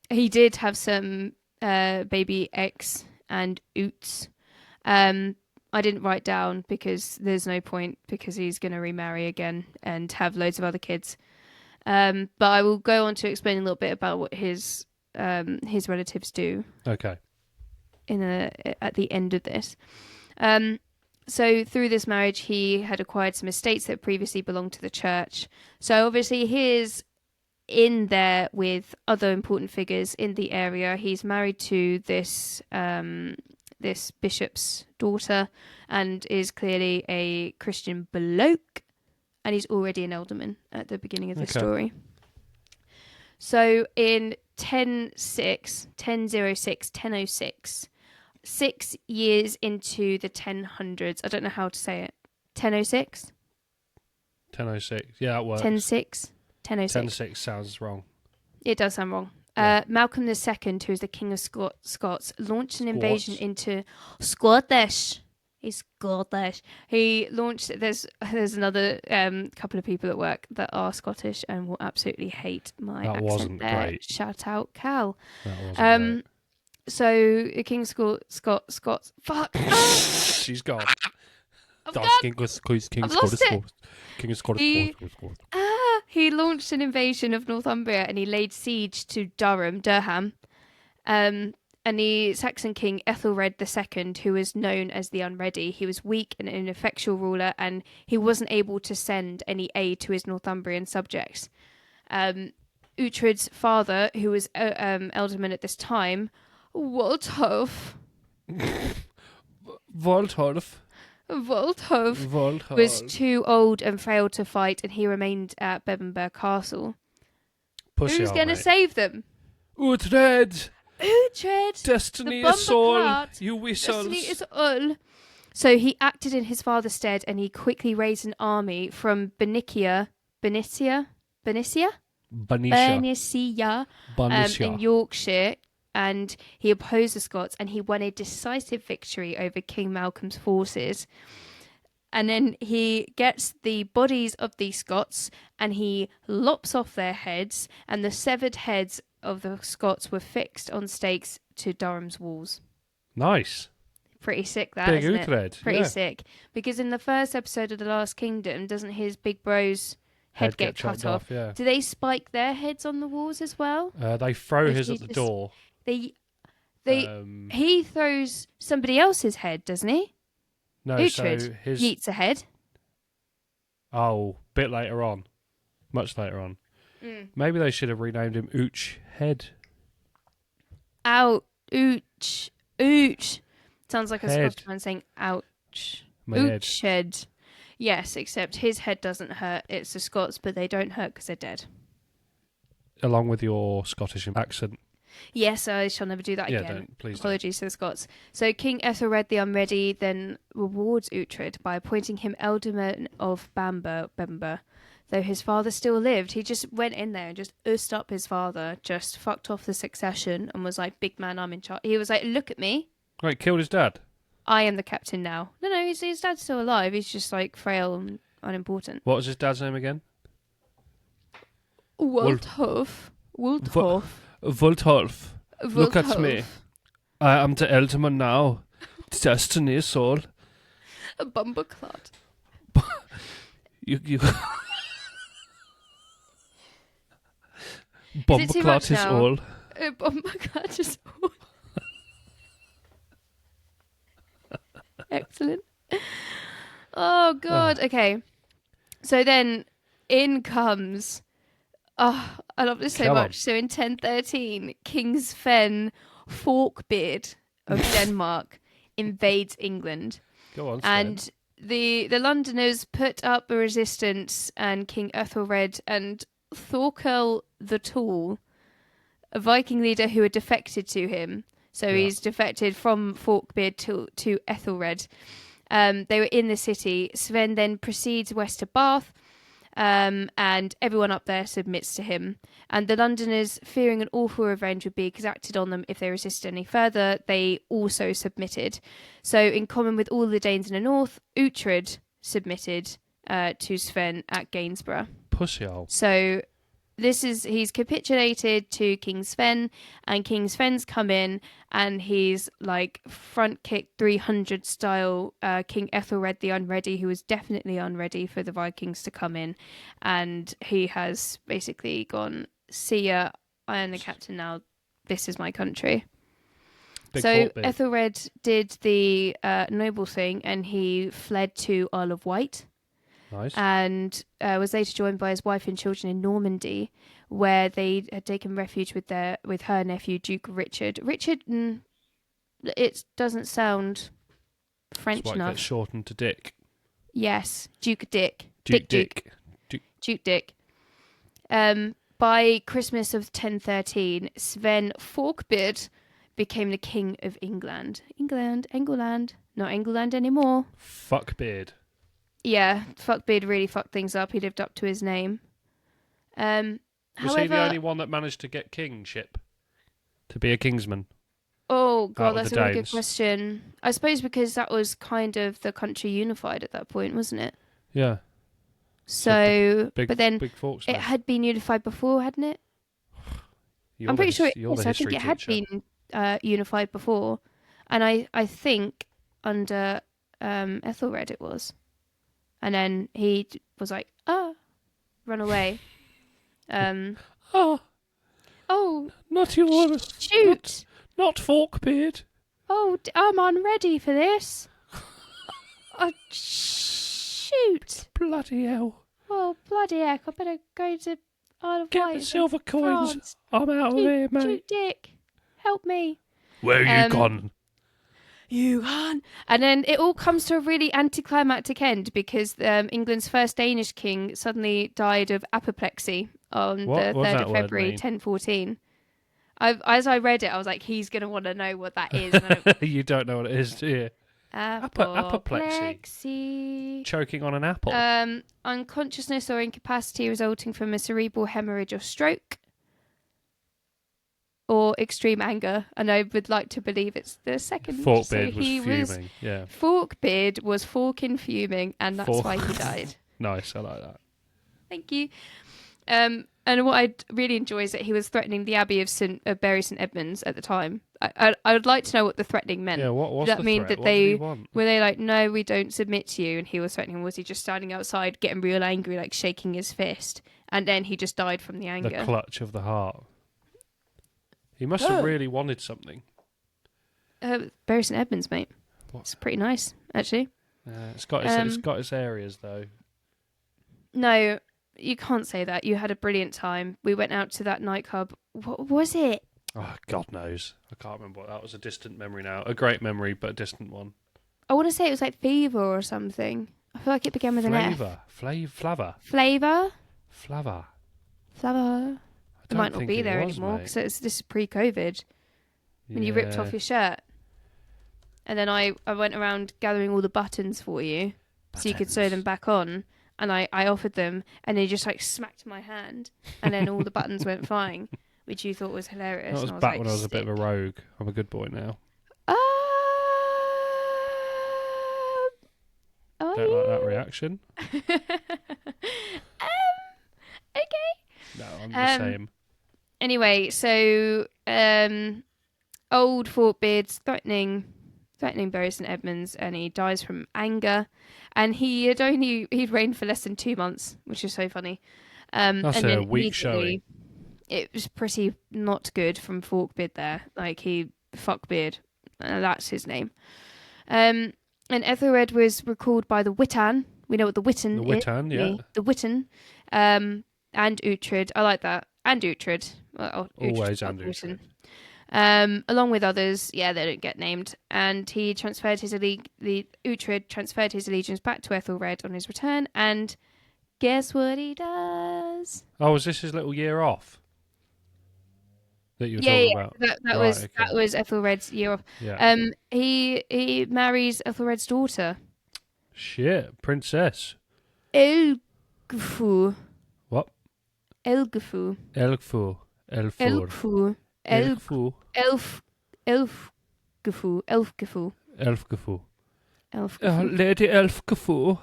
He did have some baby eggs and oots. I didn't write down because there's no point, because he's going to remarry again and have loads of other kids. But I will go on to explain a little bit about what his relatives do. Okay. At the end of this. So through this marriage, he had acquired some estates that previously belonged to the church. So obviously he's in there with other important figures in the area. He's married to this bishop's daughter and is clearly a Christian bloke. And he's already an alderman at the beginning of the story. So in 1006, 6 years into the 1000s. I don't know how to say it. 1006? 1006. Yeah, that works. 1006? 1006. 1006 sounds wrong. It does sound wrong. Yeah. Malcolm II, who is the King of Scots, launched an invasion into Scottish. He's Scottish. He launched. There's another couple of people at work that are Scottish and will absolutely hate my accent wasn't there. great. Shout out, Cal. That wasn't great. So the King Scots. Fuck. She's gone. I've lost it. He launched an invasion of Northumbria and he laid siege to Durham. And the Saxon king Ethelred II, who was known as the Unready, he was weak and an ineffectual ruler, and he wasn't able to send any aid to his Northumbrian subjects. Uhtred's father, who was alderman at this time, Waldhof was too old and frail to fight, and he remained at Bebbanburg Castle. Who's going to save them? Uhtred! Destiny is all, you whistles. Destiny is all. So he acted in his father's stead, and he quickly raised an army from Benicia in Yorkshire, and he opposed the Scots, and he won a decisive victory over King Malcolm's forces. And then he gets the bodies of the Scots and he lops off their heads, and the severed heads of the Scots were fixed on stakes to Durham's walls. Nice. Pretty sick, that, Big isn't Uhtred. it? Pretty sick. Because in the first episode of The Last Kingdom, doesn't his big bro's head get cut off? Yeah. Do they spike their heads on the walls as well? They throw his at the door. He throws somebody else's head, doesn't he? No, Uhtred so his yeets a head. Oh, bit later on, much later on. Maybe they should have renamed him Ooch Head. Ouch. Sounds like a Scottish man saying ouch. Ooch head. Yes, except his head doesn't hurt. It's the Scots, but they don't hurt because they're dead. Along with your Scottish accent. Yes, I shall never do that again. Don't, please. Apologies to the Scots. So King Ethelred the Unready then rewards Uhtred by appointing him Alderman of Bebbanburg. though his father still lived. He just went in there and just ussed up his father, just fucked off the succession and was like, big man, I'm in charge. He was like, look at me. Right, killed his dad. I am the captain now. No, his dad's still alive. He's just like frail and unimportant. What was his dad's name again? Wulthof. Wulthof. Voltolf. Look at me. I am the Elderman now. Destiny soul. A Bomboclaat. You Is it too much Bomboclaat is now? all. A Bomboclaat is all. Excellent. Oh, God. Okay. So then in comes... Oh, I love this so Come on. much. So in 1013, King Sven Forkbeard of Denmark invades England. Go on, Sven. And the Londoners put up a resistance, and King Ethelred and Thorkel the Tall, a Viking leader who had defected to him. So Yeah. he's defected from Forkbeard to Ethelred. They were in the city. Sven then proceeds west to Bath, and everyone up there submits to him. And the Londoners, fearing an awful revenge would be exacted on them if they resisted any further, they also submitted. So, in common with all the Danes in the north, Uhtred submitted to Sven at Gainsborough. Pussy hole. So he's capitulated to King Sven, and King Sven's come in and he's like front kick 300 style King Ethelred the Unready, who was definitely unready for the Vikings to come in, and he has basically gone, see ya, I am the captain now, this is my country. Big So Forkbeard. Ethelred did the noble thing, and he fled to Isle of Wight. Nice. And was later joined by his wife and children in Normandy, where they had taken refuge with her nephew Duke Richard. It doesn't sound French That's why it enough. gets shortened to Dick. Yes, Duke Dick. Dick. Duke Dick. By Christmas of 1013, Sven Forkbeard became the king of England. England, not England anymore. Fuck beard. Yeah, Fuckbeard really fucked things up. He lived up to his name. Was However, he the only one that managed to get kingship? To be a kingsman? oh out god, of that's the a really good Danes? question. I suppose because that was kind of the country unified at that point, wasn't it? Yeah. So, Big, but then big forks. it had been unified before, hadn't it? I'm pretty sure it You're is. the I think history it had teacher. been unified before, and I think under Ethelred it was. And then he was like, run away. Oh, Oh, not your... shoot. Not Forkbeard. Oh, I'm unready for this. Oh, shoot. Bloody hell. Oh, bloody heck. I better go to Isle of Get Wight the in silver coins. France. I'm out of here, mate. Shoot, Dick. Help me. Where are you Um, gone? You can't. And then it all comes to a really anticlimactic end because England's first Danish king suddenly died of apoplexy on What the does 3rd that of word February, mean? 1014. As I read it, I was like, he's going to want to know what that is. And I don't- You don't know what it is, do you? apoplexy. Choking on an apple. Unconsciousness or incapacity resulting from a cerebral hemorrhage or stroke. Or extreme anger, and I would like to believe it's the second. Forkbeard So was he fuming. Yeah. Forkbeard was forking fuming, and that's why he died. Nice, I like that. Thank you. And what I really enjoy is that he was threatening the Abbey of Bury St Edmunds at the time. I would like to know what the threatening meant. Yeah, what was Does that the mean threat? that What did they he want? were they like, no, we don't submit to you, and he was threatening? Was he just standing outside, getting real angry, like shaking his fist, and then he just died from the anger? The clutch of the heart. He must have really wanted something. Bury St Edmunds, mate. What? It's pretty nice, actually. It's got its areas though. No, you can't say that. You had a brilliant time. We went out to that nightclub. What was it? Oh, God knows. I can't remember what that was. A distant memory now. A great memory, but a distant one. I want to say it was like Fever or something. I feel like it began with an F. Flavour. Flavor? Flavour. Flavor. It I might don't not think be it there was, anymore mate. because this is pre-COVID when you ripped Yeah. off your shirt. And then I went around gathering all the buttons for you so you could sew them back on. and I offered them, and they just like smacked my hand, and then all the buttons went flying, which you thought was hilarious. That was and I was back like, when I was a bit of a "Sick." rogue. I'm a good boy now. Oh, Don't like that reaction. Okay. No, I'm the same. Anyway, so old Forkbeard's threatening Bury St Edmunds, and he dies from anger. And he'd reigned for less than 2 months, which is so funny. That's and a then weak showing. immediately, it was pretty not good from Forkbeard there. Like Fuckbeard, that's his name. And Ethelred was recalled by the Witan. We know what the Witan The is. Witan, yeah. The Witan. And Uhtred. I like that. And Uhtred. Well, Always Uhtred's and not Witan. Uhtred. Along with others, they don't get named. And he transferred Uhtred transferred his allegiance back to Ethelred on his return. And guess what he does? Oh, was this his little year off that you were talking about? That Right, that was Ethelred's year off. Yeah. He marries Ethelred's daughter. Shit, princess. Elgfu. What? Elgfu. Elgfu. Elgfu. Elgfu. Elfgefu. Elfgefu. Elfgefu. Lady Elfgefu.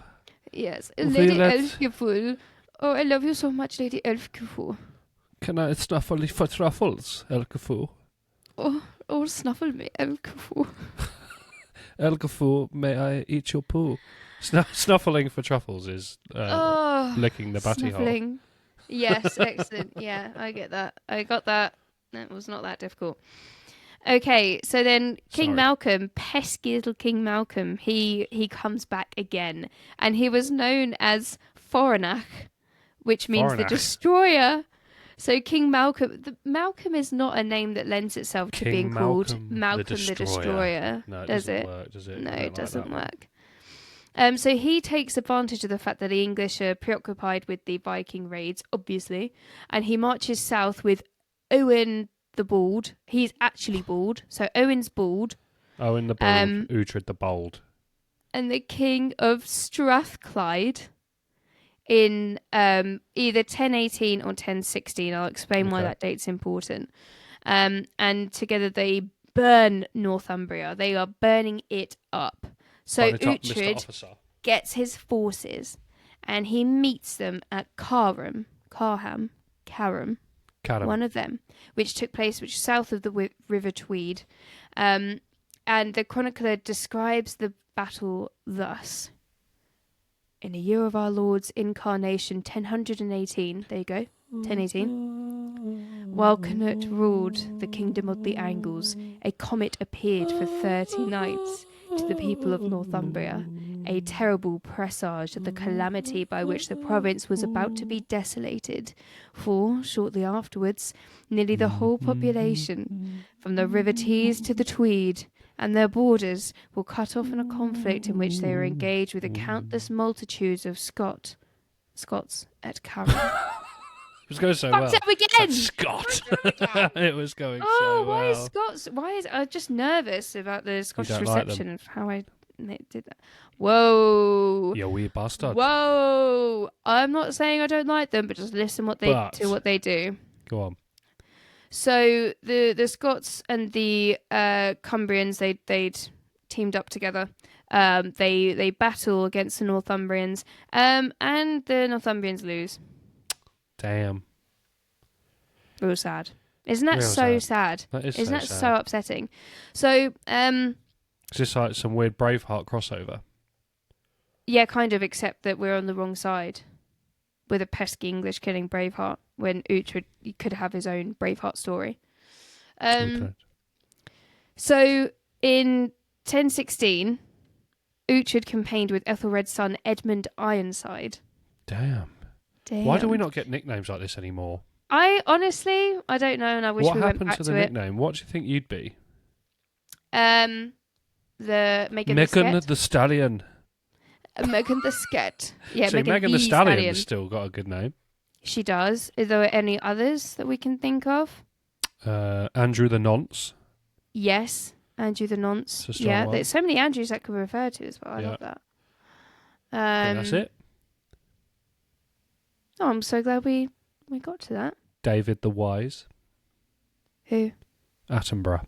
Yes, Will Lady you let- Elfgefu. Oh, I love you so much, Lady Elfgefu. Can I snuffle for truffles, Elggefu? Oh, snuffle me, Elfgefu. Elggefu, may I eat your poo? Snuffling for truffles is licking the batty hole. Snuffling. Yes, excellent. Yeah, I get that. I got that. That was not that difficult. Okay, so then King Sorry. Malcolm, pesky little King Malcolm, he comes back again, and he was known as Forenach, which means the Forenach. destroyer. So King Malcolm, Malcolm is not a name that lends itself to King being called Malcolm Malcolm the the Destroyer. Destroyer. No, it does doesn't it? work, does it? No, I don't it like doesn't that one. work. So he takes advantage of the fact that the English are preoccupied with the Viking raids, obviously, and he marches south with Owen the Bald. He's actually bald, so Owen's bald, Owen the Bold, Uhtred the Bold. and the King of Strathclyde in either 1018 or 1016. I'll explain why Okay. that date's important. And together they burn Northumbria. They are burning it up. So Find it up, Mr. Uhtred Officer. gets his forces, and he meets them at Carham, Caram. one of them, which took place south of the River Tweed. And the chronicler describes the battle thus. In the year of our Lord's incarnation, 1018, there you go, 1018, while Canute ruled the kingdom of the Angles, a comet appeared for 30 nights to the people of Northumbria, a terrible presage of the calamity by which the province was about to be desolated, for, shortly afterwards, nearly the whole population, from the River Tees to the Tweed, and their borders, were cut off in a conflict in which they were engaged with the countless multitudes of Scots at Carham. It was going so Fucked well. up again! Scott. it was going Oh, so why well. is Scots? Why is I'm just nervous about the Scottish don't like reception of how I did that. Whoa, You wee bastard. whoa! I'm not saying I don't like them, but just listen to what they do. Go on. So the Scots and the Cumbrians they'd teamed up together. They battle against the Northumbrians, and the Northumbrians lose. Damn. Real sad. Isn't that Real so sad? That is Isn't so that sad. so upsetting? So It's just like some weird Braveheart crossover. yeah, kind of, except that we're on the wrong side with a pesky English killing Braveheart when Uhtred could have his own Braveheart story. Okay. So in 1016, Uhtred campaigned with Ethelred's son Edmund Ironside. Damn. Damn. Why do we not get nicknames like this anymore? I honestly, I don't know, and I wish What we went happened back to to the it. nickname? What do you think you'd be? The Megan Megan the the Stallion. Megan the Sket. Yeah, See, Megan the Stallion still got a good name. She does. Is there any others that we can think of? Andrew the Nonce. Yes, Andrew the Nonce. It's a strong Yeah, one. there's so many Andrews that could be referred to as well. I Yeah. love that. I think that's it. Oh, I'm so glad we got to that. David the Wise. Who? Attenborough.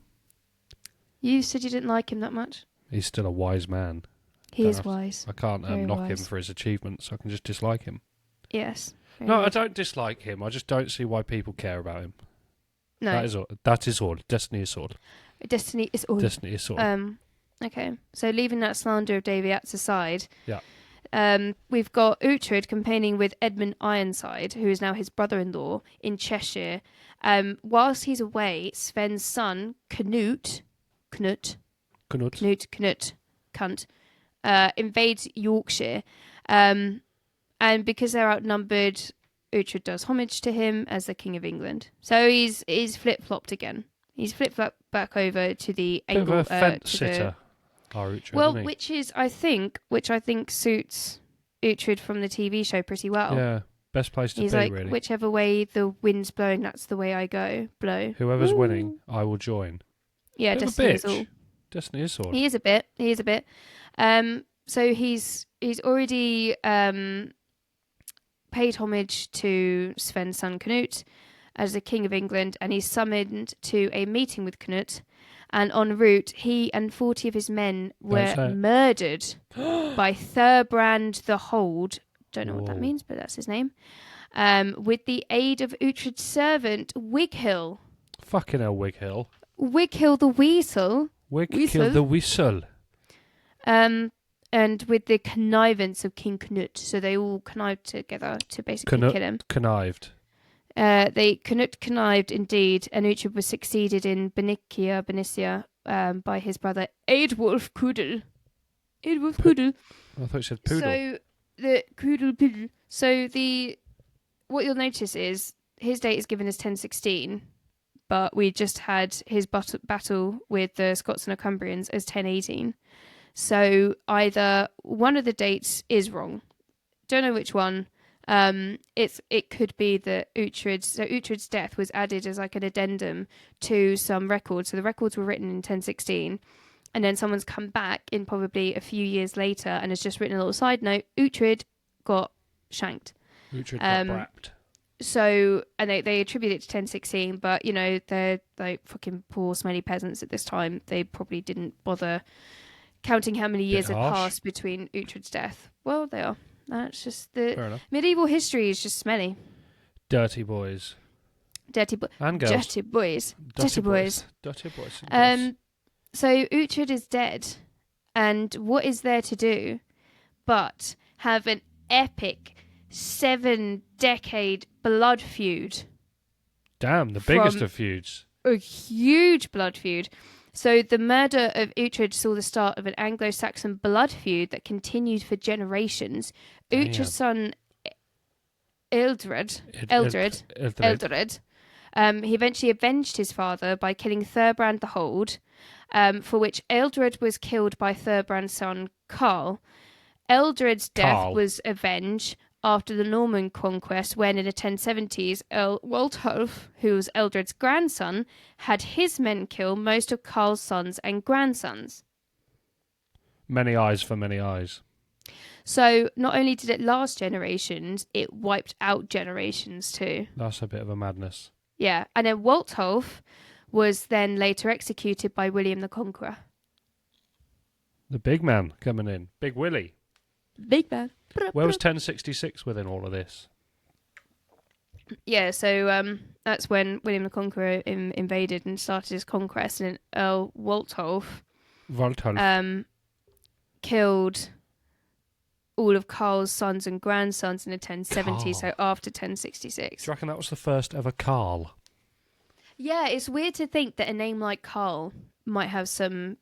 You said you didn't like him that much. He's still a wise man. He Don't is have to- wise. I can't Very knock him wise. for his achievements. I can just dislike him. Yes. very No, I good. don't dislike him. I just don't see why people care about him. No. That is all. That is all. Destiny is all. Destiny is all. Destiny is all. Okay. So leaving that slander of Davy Yates aside. Yeah. We've got Uhtred campaigning with Edmund Ironside, who is now his brother-in-law in Cheshire. Whilst he's away, Sven's son Canute, invades Yorkshire, and because they're outnumbered, Uhtred does homage to him as the King of England. So he's flip-flopped again. He's flip-flopped back over to the Bit angle. of a fence sitter. Uhtred, Well, isn't he? which I think suits Uhtred from the TV show pretty well. Yeah, best place to He's be, like, really. whichever way the wind's blowing, that's the way I go. Blow. Whoever's Woo. winning, I will join. Yeah, Bit of a Destiny is bitch. all. Destiny is all. He is a bit. So he's already paid homage to Sven's son Canute as the King of England, and he's summoned to a meeting with Canute. And en route, he and 40 of his men were murdered by Thurbrand the Hold. Don't know what that Whoa. means, but that's his name. With the aid of Uhtred's servant, Wighill. Fucking hell, Wighill. Wighill the Weasel. Wighill the Whistle. And with the connivance of King Canute. So they all connived together to basically kill him. Connived. Canute connived indeed, and Uhtred was succeeded in Bernicia, by his brother Eadwulf Kudel. I thought you said poodle. So the Kudel. So what you'll notice is his date is given as 1016, but we just had his battle with the Scots and Northumbrians as 1018. So either one of the dates is wrong. Don't know which one. It could be that Uhtred's death was added as like an addendum to some records. So the records were written in 1016, and then someone's come back in probably a few years later and has just written a little side note. Uhtred got shanked. Uhtred got brapped. So, and they attribute it to 1016, but you know, they're like fucking poor smelly peasants at this time. They probably didn't bother counting how many years had passed between Uhtred's death. Well, they are. That's just Fair enough. medieval history is just smelly. Dirty boys. Dirty boys. And girls. Dirty boys. Dirty boys. So Uhtred is dead, and what is there to do but have an epic 7-decade blood feud? Damn, the biggest of feuds. A huge blood feud. So the murder of Uhtred saw the start of an Anglo-Saxon blood feud that continued for generations. Uhtred's son Eldred, he eventually avenged his father by killing Thurbrand the Hold, for which Eldred was killed by Thurbrand's son Karl. Eldred's death was avenged after the Norman conquest, when in the 1070s, Waltholf, who was Eldred's grandson, had his men kill most of Karl's sons and grandsons. Many eyes for many eyes. So not only did it last generations, it wiped out generations too. That's a bit of a madness. Yeah, and then Waltholf was then later executed by William the Conqueror. The big man coming in. Big Willie. Big man. Where was 1066 within all of this? Yeah, so that's when William the Conqueror invaded and started his conquest, and Waltholf killed all of Karl's sons and grandsons in the 1070s, so after 1066. Do you reckon that was the first ever Karl? Yeah, it's weird to think that a name like Karl might have some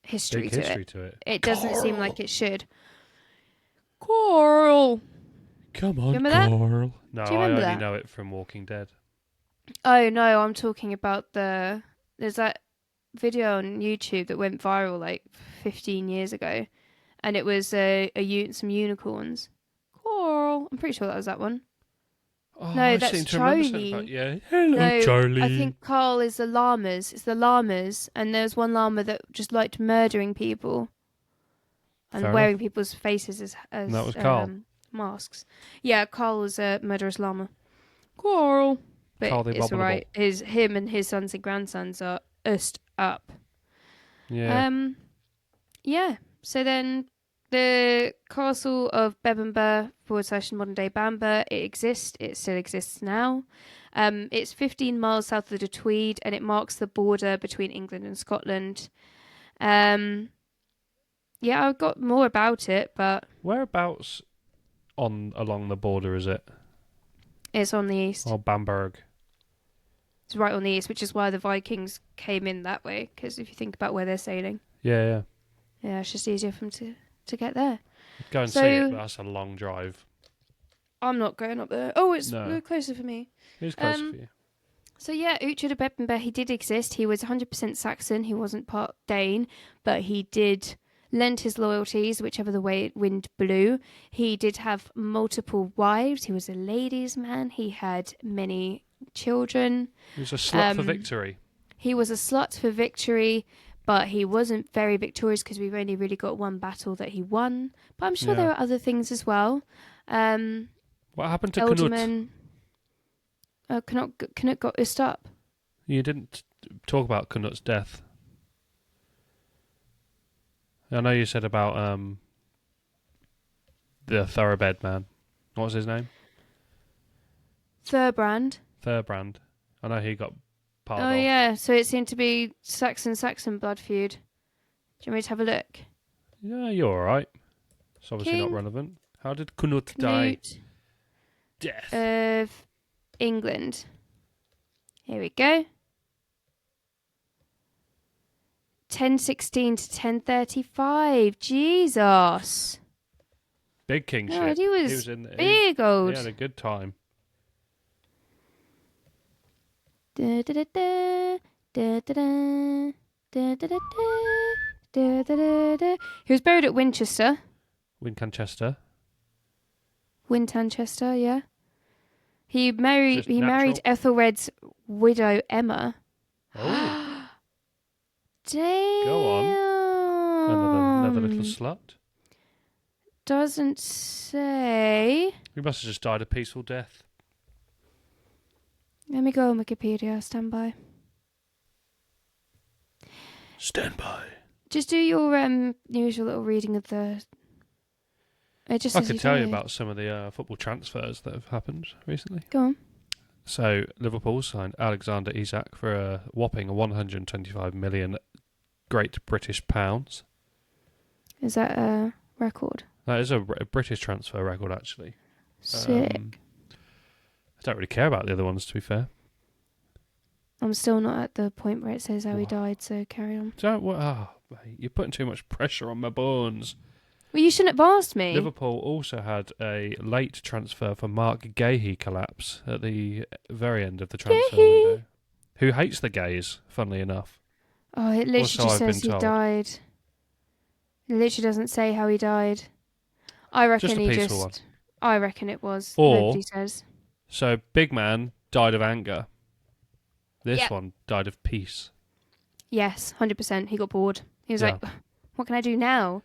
history Big to history it. to it. It doesn't seem like it should. Carl! Come on, Remember that? Carl. No, Do you I remember only that? know it from Walking Dead. Oh, no, I'm talking about there's that video on YouTube that went viral like 15 years ago, and it was some unicorns. Carl! I'm pretty sure that was that one. Oh, No, I that's seem to remember something Charlie. about, yeah. Hello, No, Charlie. I think Carl is the llamas. It's the llamas, and there's one llama that just liked murdering people and Fair wearing people's faces as And that was Carl? masks. Yeah, Carl was a murderous llama. Carl. But Carl the it's Abominable. alright. Him and his sons and grandsons are used up. Yeah. Yeah. So then the castle of Bebbanburg / modern day Bamber, it exists. It still exists now. It's 15 miles south of the Tweed, and it marks the border between England and Scotland. Yeah, I've got more about it, but Whereabouts along the border is it? it's on the east. Oh, Bamberg. It's right on the east, which is why the Vikings came in that way. Because if you think about where they're sailing, Yeah. yeah, it's just easier for them to get there. Go and So- see it, but that's a long drive. I'm not going up there. Oh, it's No. closer for me. Who's closer for you? So yeah, Uhtred the Bomboclaat, he did exist. He was 100% Saxon. He wasn't part Dane, but he did lend his loyalties whichever the way wind blew. He did have multiple wives. He was a ladies' man. He had many children. He was a slut for victory. He was a slut for victory, but he wasn't very victorious because we've only really got one battle that he won. But I'm sure Yeah. there are other things as well. What happened to Canute? Ealdorman. Canute got used up. You didn't talk about Canute's death. I know you said about the thoroughbred man. What was his name? Thurbrand. Thurbrand. I know he got part Oh of. yeah, so it seemed to be Saxon blood feud. Do you want me to have a look? Yeah, you're all right. It's obviously not King relevant. How did Canute die? Canute Death. of England. Here we go. 1016 to 1035. Jesus. Big king God, shit. he was in. big old. He had a good time. Da, da, da, da, da, da, da, da, da, da, da, da, da, da. He was buried at Winchester. Wincanchester. Wintanchester, yeah. He married Just married Ethelred's widow Emma. Oh, Damn. Go another little slut. Doesn't say. He must have just died a peaceful death. Let me go on Wikipedia. Stand by. Stand by. Just do your usual little reading of the. It just I says could he tell you died. about some of the football transfers that have happened recently. Go on. So Liverpool signed Alexander Isak for a whopping 125 million Great British pounds. Is that a record? That is a British transfer record, actually. Sick. I don't really care about the other ones, to be fair. I'm still not at the point where it says how he What? died, so carry on. Mate, you're putting too much pressure on my bones. Well, you shouldn't have asked me. Liverpool also had a late transfer for Mark Gahey collapse at the very end of the transfer Gahey. window. Who hates the gays, funnily enough. Oh, it literally Also, just I've been says he told. died. It literally doesn't say how he died. I reckon Just a he peaceful just. one. I reckon it was. Or- Nobody says. So, big man died of anger. This Yep. one died of peace. Yes, 100%. He got bored. He was Yeah. like, "What can I do now?"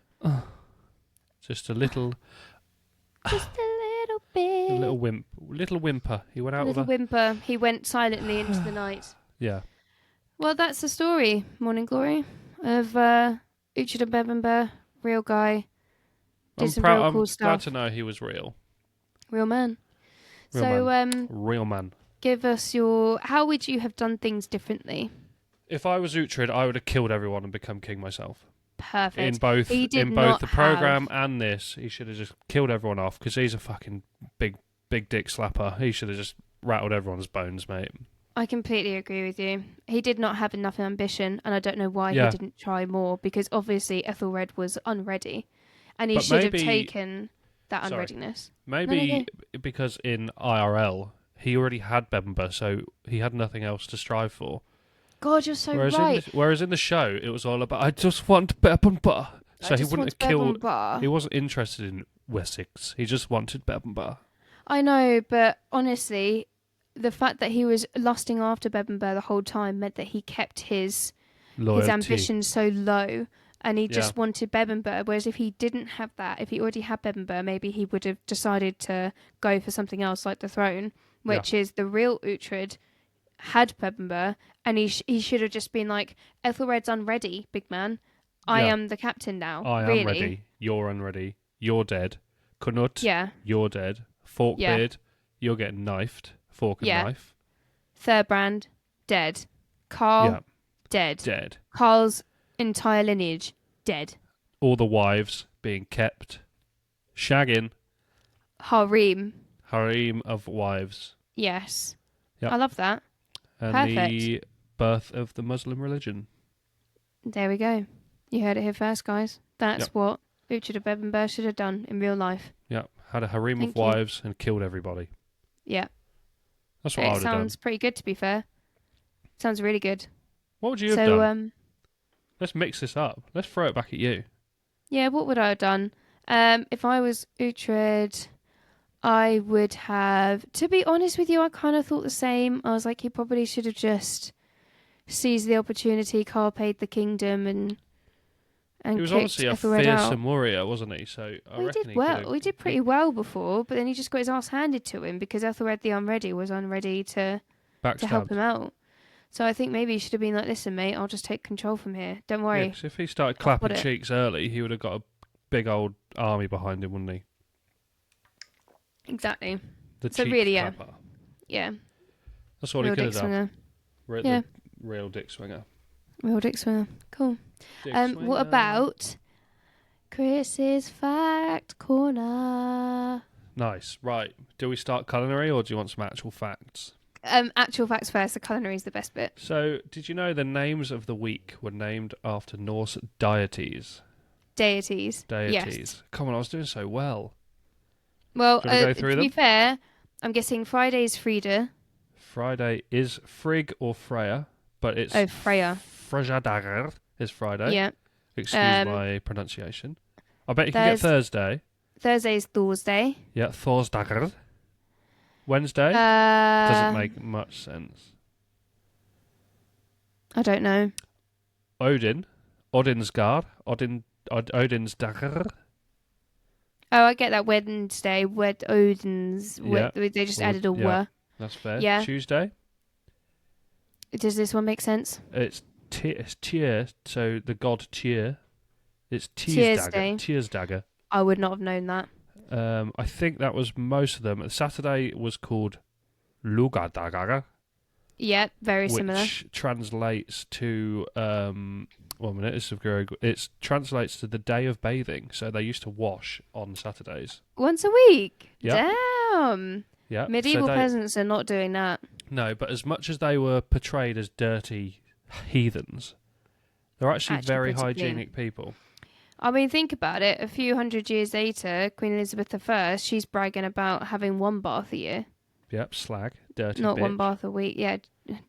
Just a little Just a little bit. little whimper. He went A out little with a... whimper. He went silently into the night. Yeah. Well, that's the story, Morning Glory, of Uhtred the Bomboclaat, real guy. Did some real cool I'm glad stuff. to know he was real. Real man. Real So, Real man. give us your. How would you have done things differently? If I was Uhtred, I would have killed everyone and become king myself. Perfect. In both He did in not both the program have- and this, he should have just killed everyone off because he's a fucking big dick slapper. He should have just rattled everyone's bones, mate. I completely agree with you. He did not have enough ambition, and I don't know why Yeah. he didn't try more, because obviously Ethelred was unready, and he But should have maybe- taken that Sorry. unreadiness. Maybe because in IRL he already had Bemba, so he had nothing else to strive for. God, you're so whereas right. whereas in the show it was all about I just want Bemba. I So he just wouldn't want have killed. Bebbanbar. He wasn't interested in Wessex. He just wanted Bemba. I know, but honestly, the fact that he was lusting after Bebbanbar the whole time meant that he kept his Loyalty. ambition so low. and he Yeah. just wanted Bebbanburg. Whereas if he didn't have that, if he already had Bebbanburg, maybe he would have decided to go for something else like the throne, which is the real Uhtred had Bebbanburg, and he should have just been like, Ethelred's unready, big man. I Yeah. am the captain now. I really. am ready. You're unready. You're dead. Cnut, Yeah. you're dead. Forkbeard, you're getting knifed. Fork and Yeah. knife. Thurbrand, dead. Carl, Yeah. dead. Dead. Carl's entire lineage, dead. All the wives being kept. Shagging. Harem, Harem of wives. yes. Yep. I love that. And Perfect. the birth of the Muslim religion. There we go. You heard it here first, guys. That's Yep. what Uhtred of Bebbanburg should have done in real life. Yeah. Had a harem Thank of you. wives and killed everybody. Yeah. That's what I It would have done. sounds pretty good, to be fair. Sounds really good. What would you have So, done? Let's mix this up. Let's throw it back at you. yeah, what would I have done? If I was Uhtred, I would have... To be honest with you, I kind of thought the same. I was like, he probably should have just seized the opportunity, carped the kingdom, and He was kicked obviously a Ethelred out. fearsome warrior, wasn't he? So I He reckon did he well. could've- He did pretty well before, but then he just got his ass handed to him because Ethelred the Unready was unready to help backstabbed. him out. So I think maybe he should have been like, listen, mate, I'll just take control from here. Don't Yeah, worry. 'cause if he started I've got clapping it. cheeks early, he would have got a big old army behind him, wouldn't he? Exactly. The So cheek really, yeah. clapper. Yeah. That's what Real he could dick have done. swinger. Yeah. The real dick swinger. Real dick swinger. Cool. Dick What swinger. about Chris's Fact Corner? Nice. Right. Do we start culinary or do you want some actual facts? Actual facts first. The culinary is the best bit. So, did you know the names of the week were named after Norse deities? Deities. Deities. Yes. Come on, I was doing so well. Well, Shall we go through to be them? fair, I'm guessing Friday's Frida. Friday is Frigg or Freya, but it's Oh, Freya. Frajadagar is Friday. Yeah. Excuse my pronunciation. I bet you can get Thurs- Thursday. Thursday's Thursday. Yeah, Thorsdagar. Wednesday doesn't make much sense. I don't know. Odin, Odinsgard, Odinsdagar. Oh, I get that Wednesday. Odin's. Yeah. They just Well, added a yeah. were. That's fair. Yeah. Tuesday, Does this one make sense? it's Tyr, so the god Tyr. It's Tuesday. Tyrsdagger. I would not have known that. I think that was most of them. Saturday was called Lugadagar, Yeah, very similar. which translates to 1 minute. This is very good. It translates to the day of bathing. So they used to wash on Saturdays. Once a week. Yeah. Damn. Yeah, Medieval so peasants are not doing that. No, but as much as they were portrayed as dirty heathens, they're actually very pretty clean. hygienic people. I mean, think about it. A few hundred years later, Queen Elizabeth I, she's bragging about having one bath a year. Yep, slag, dirty Not bitch, one bath a week. Yeah,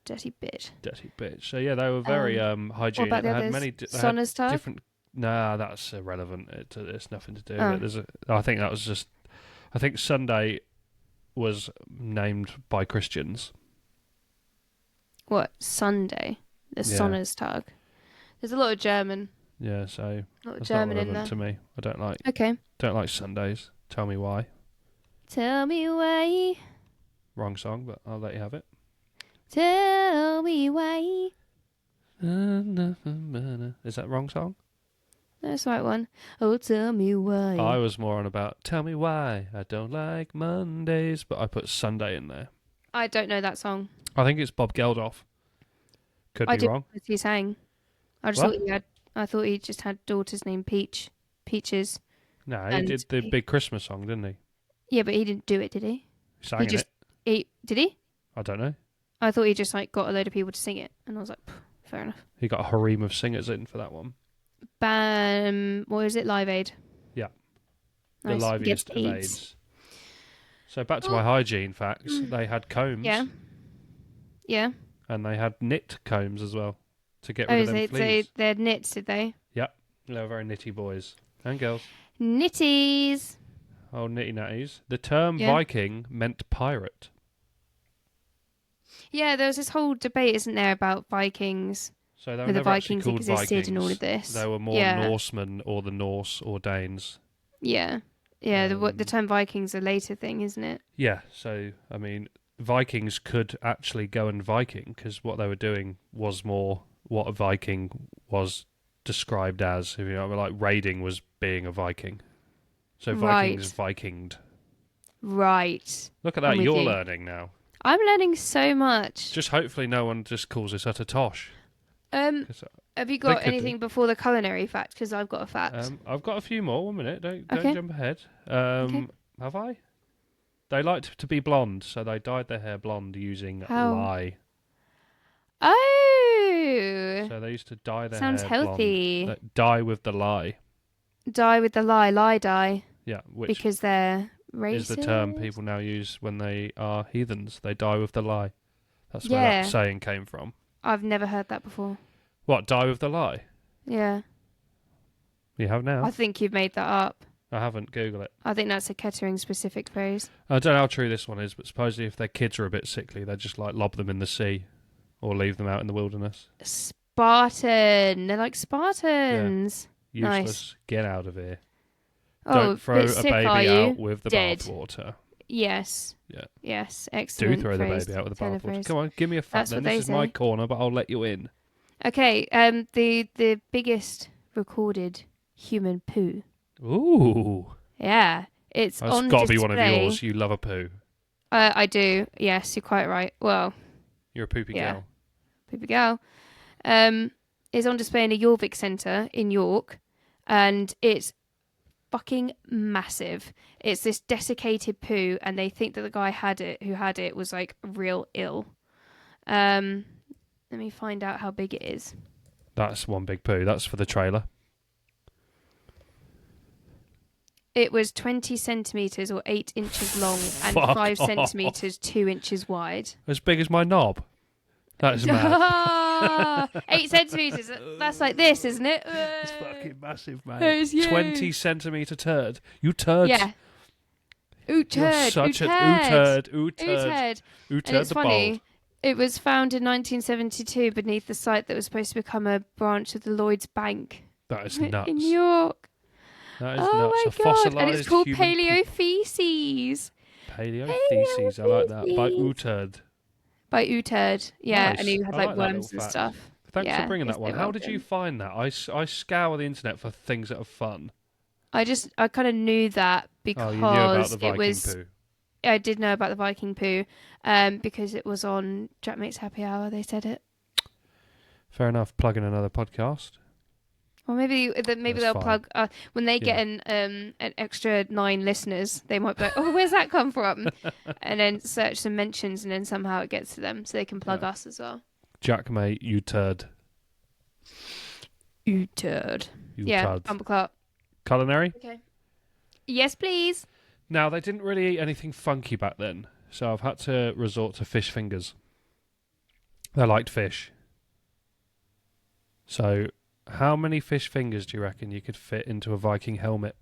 dirty bitch. dirty bitch. So yeah, they were very hygienic. What about the They had others? many they had Sonnerstag? different. Nah, that's irrelevant. It's nothing to do. Oh. with it. I think that was just. I think Sunday was named by Christians. What? Sunday? The Yeah. Sonnerstag. There's a lot of German. Yeah, so A lot of that's not German in relevant there. to me. I Okay. don't like Sundays. Tell me why. Tell me why. Wrong song, but I'll let you have it. Tell me why. Is that wrong song? That's the right one. Oh, tell me why. I was more on about tell me why I don't like Mondays, but I put Sunday in there. I don't know that song. I think it's Bob Geldof. Could I be did wrong. what he sang. I just What? thought he had. I thought he just had daughters named Peaches. No, he And did the big Christmas song, didn't he? Yeah, but he didn't do it, did he? He sang He in just. it. Did he? I don't know. I thought he just got a load of people to sing it, and I was like, fair enough. He got a harem of singers in for that one. What is it? Live Aid. Yeah. Nice. The Gets liveliest of AIDS. AIDS. So back to my hygiene facts. They had combs. Yeah. Yeah. And they had knit combs as well to get Oh, rid of them fleas. they had knits, did they? They were very nitty boys and girls. Knitties. Oh, nitty natties. The term Yeah. Viking meant pirate. Yeah, there was this whole debate, isn't there, about Vikings. So they were where the never actually Vikings called existed Vikings. and all of this. They were more Yeah. Norsemen or the Norse or Danes. Yeah. Yeah, the term Vikings a later thing, isn't it? Yeah, so, I mean, Vikings could actually go and Viking, because what they were doing was more what a Viking was described as. You know, like raiding was being a Viking. So Vikings Vikinged. Right. Look at I'm that, with you're you. learning now. I'm learning so much. Just hopefully no one just calls us utter tosh. 'Cause, Have you they got could anything before the culinary fact? Because I've got a fact. I've got a few more. 1 minute, don't Okay. jump ahead. Okay. Have I? They liked to be blonde, so they dyed their hair blonde using How? lye. Oh! So they used to dye their Sounds hair healthy. blonde. Dye with the lye. Die with the lie die. Yeah, which Because they're racist. is the term people now use when they are heathens. They die with the lie. That's where Yeah. that saying came from. I've never heard that before. What, die with the lie? Yeah. You have now? I think you've made that up. I haven't. Google it. I think that's a Kettering specific phrase. I don't know how true this one is, but supposedly if their kids are a bit sickly, they just like lob them in the sea or leave them out in the wilderness. Spartan. They're like Spartans. Useless. Nice. Get out of here. Oh, Don't throw bit a sick, baby are you? out with the Dead. bathwater. Yes. Yeah. Yes. Do Excellent. throw the phrase. baby out with the Turn of bathwater. phrase. Come on, give me a fact That's then. what This they is my say. corner, but I'll let you in. Okay. The biggest recorded human poo. Ooh. Yeah. It's That's on got to be display. one of yours. You love a poo. I do. Yes, you're quite right. Well, You're a poopy Yeah. girl. Poopy Gal, is on display in a Jorvik Centre in York, and it's fucking massive. It's this desiccated poo, and they think that the guy who had it was like real ill. Let me find out how big it is. That's one big poo. That's for the trailer. It was 20 centimetres or 8 inches long and Fuck 5 off. centimetres 2 inches wide. As big as my knob. That is mad. 8 centimetres. That's like this, isn't it? It's fucking massive, mate. It's huge. 20 centimetre turd. You turds. Yeah. You're Uhtred. such a Uhtred. Uhtred. And Uhtred it's the funny. Bold. It was found in 1972 beneath the site that was supposed to become a branch of the Lloyd's Bank That is nuts. in York. That is Oh nuts. my A god! fossilised And it's called human paleofeces Paleofeces. I like that. By Uhtred. by Uhtred. Yeah, Nice. and he had I like like that worms little and fact. stuff. Thanks Yeah, for bringing yes, that one. you're How did you welcome. find that? I scour the internet for things that are fun. I kind of knew that Oh, you knew about because the it Viking was. poo. I did know about the Viking poo, because it was on Jack Mate's Happy Hour. They said it. Fair enough. Plug in another podcast. Or maybe That's they'll fine. plug when they get an extra 9 listeners. They might be like, "Oh, where's that come from?" and then search some mentions, and then somehow it gets to them, so they can plug us as well. Jack, mate, you turd. Uhtred. You Yeah, turd. Bomboclaat. Culinary? Okay. Yes, please. Now, they didn't really eat anything funky back then, so I've had to resort to fish fingers. They liked fish. So, how many fish fingers do you reckon you could fit into a Viking helmet?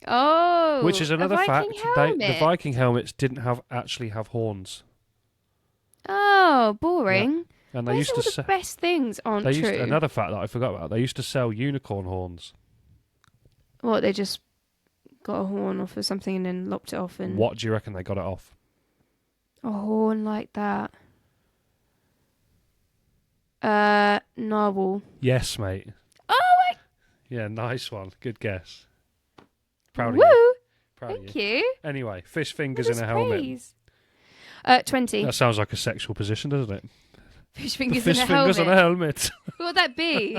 Oh, Which is another a fact. Viking helmet. The Viking helmets didn't actually have horns. Oh, boring. And they Where's used all to the best things aren't true? another fact that I forgot about. They used to sell unicorn horns. What, they just got a horn off of something and then lopped it off and What do you reckon they got it off? a horn like that? Narwhal. Yes, mate. Oh, Yeah, nice one. Good guess. Proud of woo! you. Proud of Thank you. you. Anyway, fish fingers What in a a helmet. praise. 20. That sounds like a sexual position, doesn't it? Fish The fingers fish in a fingers helmet. on a helmet. What would that be?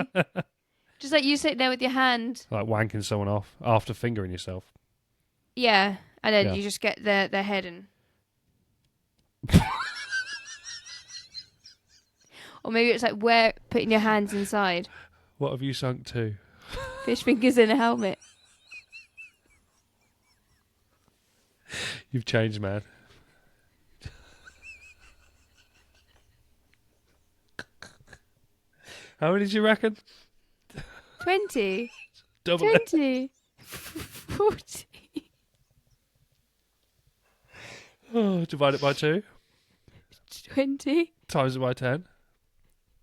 Just like you sit there with your hand. Like wanking someone off after fingering yourself. Yeah, and then Yeah. you just get their head and. Or maybe it's like putting your hands inside. What have you sunk to? Fish fingers in a helmet. You've changed, man. How many did you reckon? 20. Double it. 20. 40. Oh, divide it by 2. 20. Times it by 10.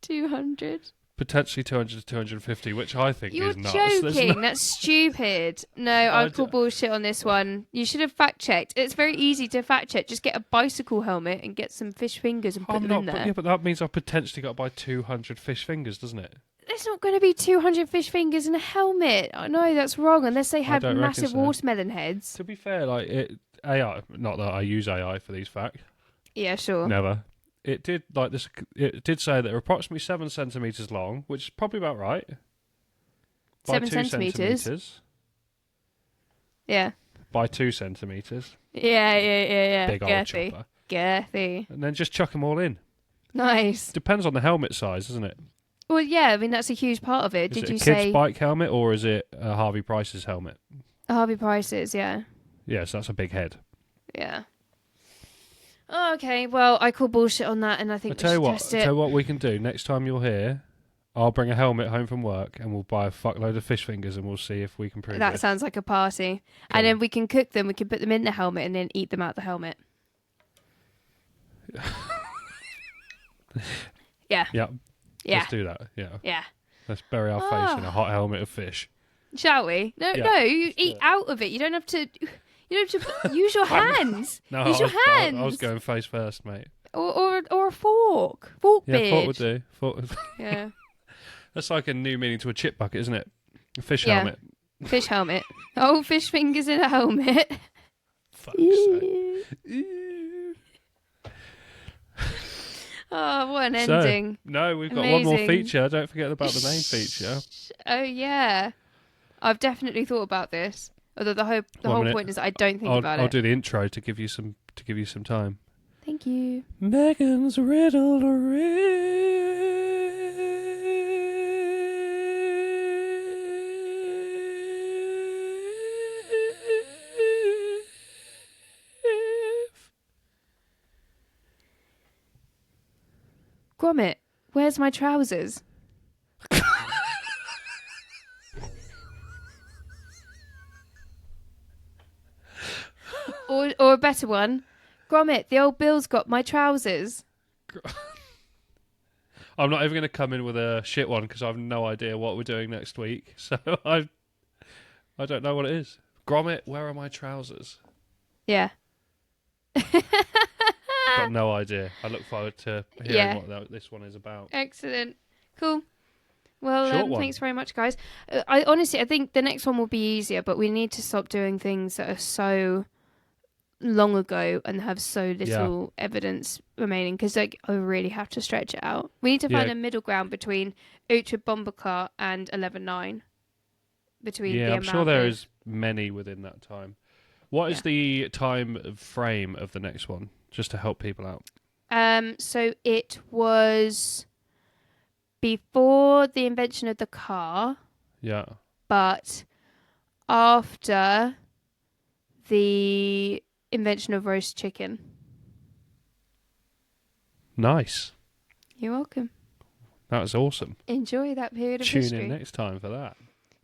200. Potentially 200 to 250, which I think You're is nuts. There's joking. That's stupid. No, I call bullshit on this one. You should have fact checked. It's very easy to fact check. Just get a bicycle helmet and get some fish fingers and put them in there. Yeah, but that means I've potentially got to buy 200 fish fingers, doesn't it? There's not going to be 200 fish fingers in a helmet. Oh, no, that's wrong. Unless they have massive watermelon heads. To be fair, like AI. Not that I use AI for these facts. Yeah, sure. Never. It did like this. It did say that they're approximately 7 centimeters long, which is probably about right. 7 centimeters. Yeah. By 2 centimeters. Yeah. Big old chopper. Girthy. And then just chuck them all in. Nice. Depends on the helmet size, doesn't it? Well, yeah. I mean, that's a huge part of it. Is it a kid's bike helmet or is it a Harvey Price's helmet? Harvey Price's, yeah. Yes, that's a big head. Yeah. Oh, okay, well, I call bullshit on that, and I think Tell you what we can do. Next time you're here, I'll bring a helmet home from work, and we'll buy a fuckload of fish fingers, and we'll see if we can prove that it. sounds like a party. Cool. And then we can cook them. We can put them in the helmet, and then eat them out the helmet. Yeah. Yeah. Yeah. Let's do that. Yeah. Yeah. Let's bury our face in a hot helmet of fish. Shall we? No, you eat out of it. You don't have to. You don't have to use your hands. No, use your hands. I was going face first, mate. Or a fork. Fork beard. Yeah, fork would do. Fork. Yeah. That's like a new meaning to a chip bucket, isn't it? A fish helmet. Fish helmet. Oh, fish fingers in a helmet. Fuck's sake. Oh, what an ending. No, we've got Amazing. one more feature. Don't forget about the main feature. Oh, yeah. I've definitely thought about this. Although the whole point is I don't think about it. I'll do the intro to give you some time. Thank you. Megan's riddle to Gromit, where's my trousers? Or a better one, Gromit, the old Bill's got my trousers. I'm not even going to come in with a shit one because I have no idea what we're doing next week. So I don't know what it is. Gromit, where are my trousers? Yeah. Got no idea. I look forward to hearing what this one is about. Excellent. Cool. Well, Short thanks very much, guys. I think the next one will be easier, but we need to stop doing things that are so long ago and have so little evidence remaining, because I really have to stretch it out. We need to find a middle ground between Uhtred the Bomboclaat and 11/9. I'm sure there is many within that time. What is the time frame of the next one, just to help people out? So it was before the invention of the car. Yeah. But after the invention of roast chicken. Nice. You're welcome. That was awesome. Enjoy that period of history. Tune in next time for that.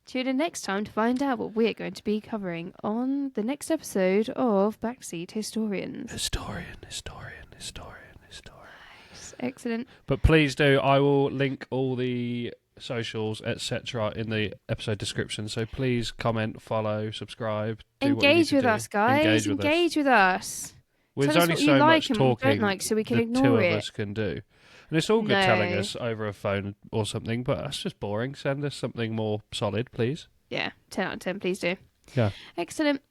Tune in next time to find out what we're going to be covering on the next episode of Backseat Historians. Historian. Nice. Excellent. But please do. I will link all the socials, etc., in the episode description. So please comment, follow, subscribe. Engage with us, guys. Engage with us. There's Tell us only what so you like much and what you talking don't like, so we can the ignore two it. of us can do. And it's all good telling No. us over a phone or something, but that's just boring. Send us something more solid, please. Yeah, 10 out of 10, please do. Yeah. Excellent.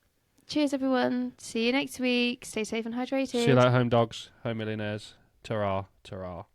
Cheers, everyone. See you next week. Stay safe and hydrated. See you later, home dogs, home millionaires. Ta-ra, ta-ra.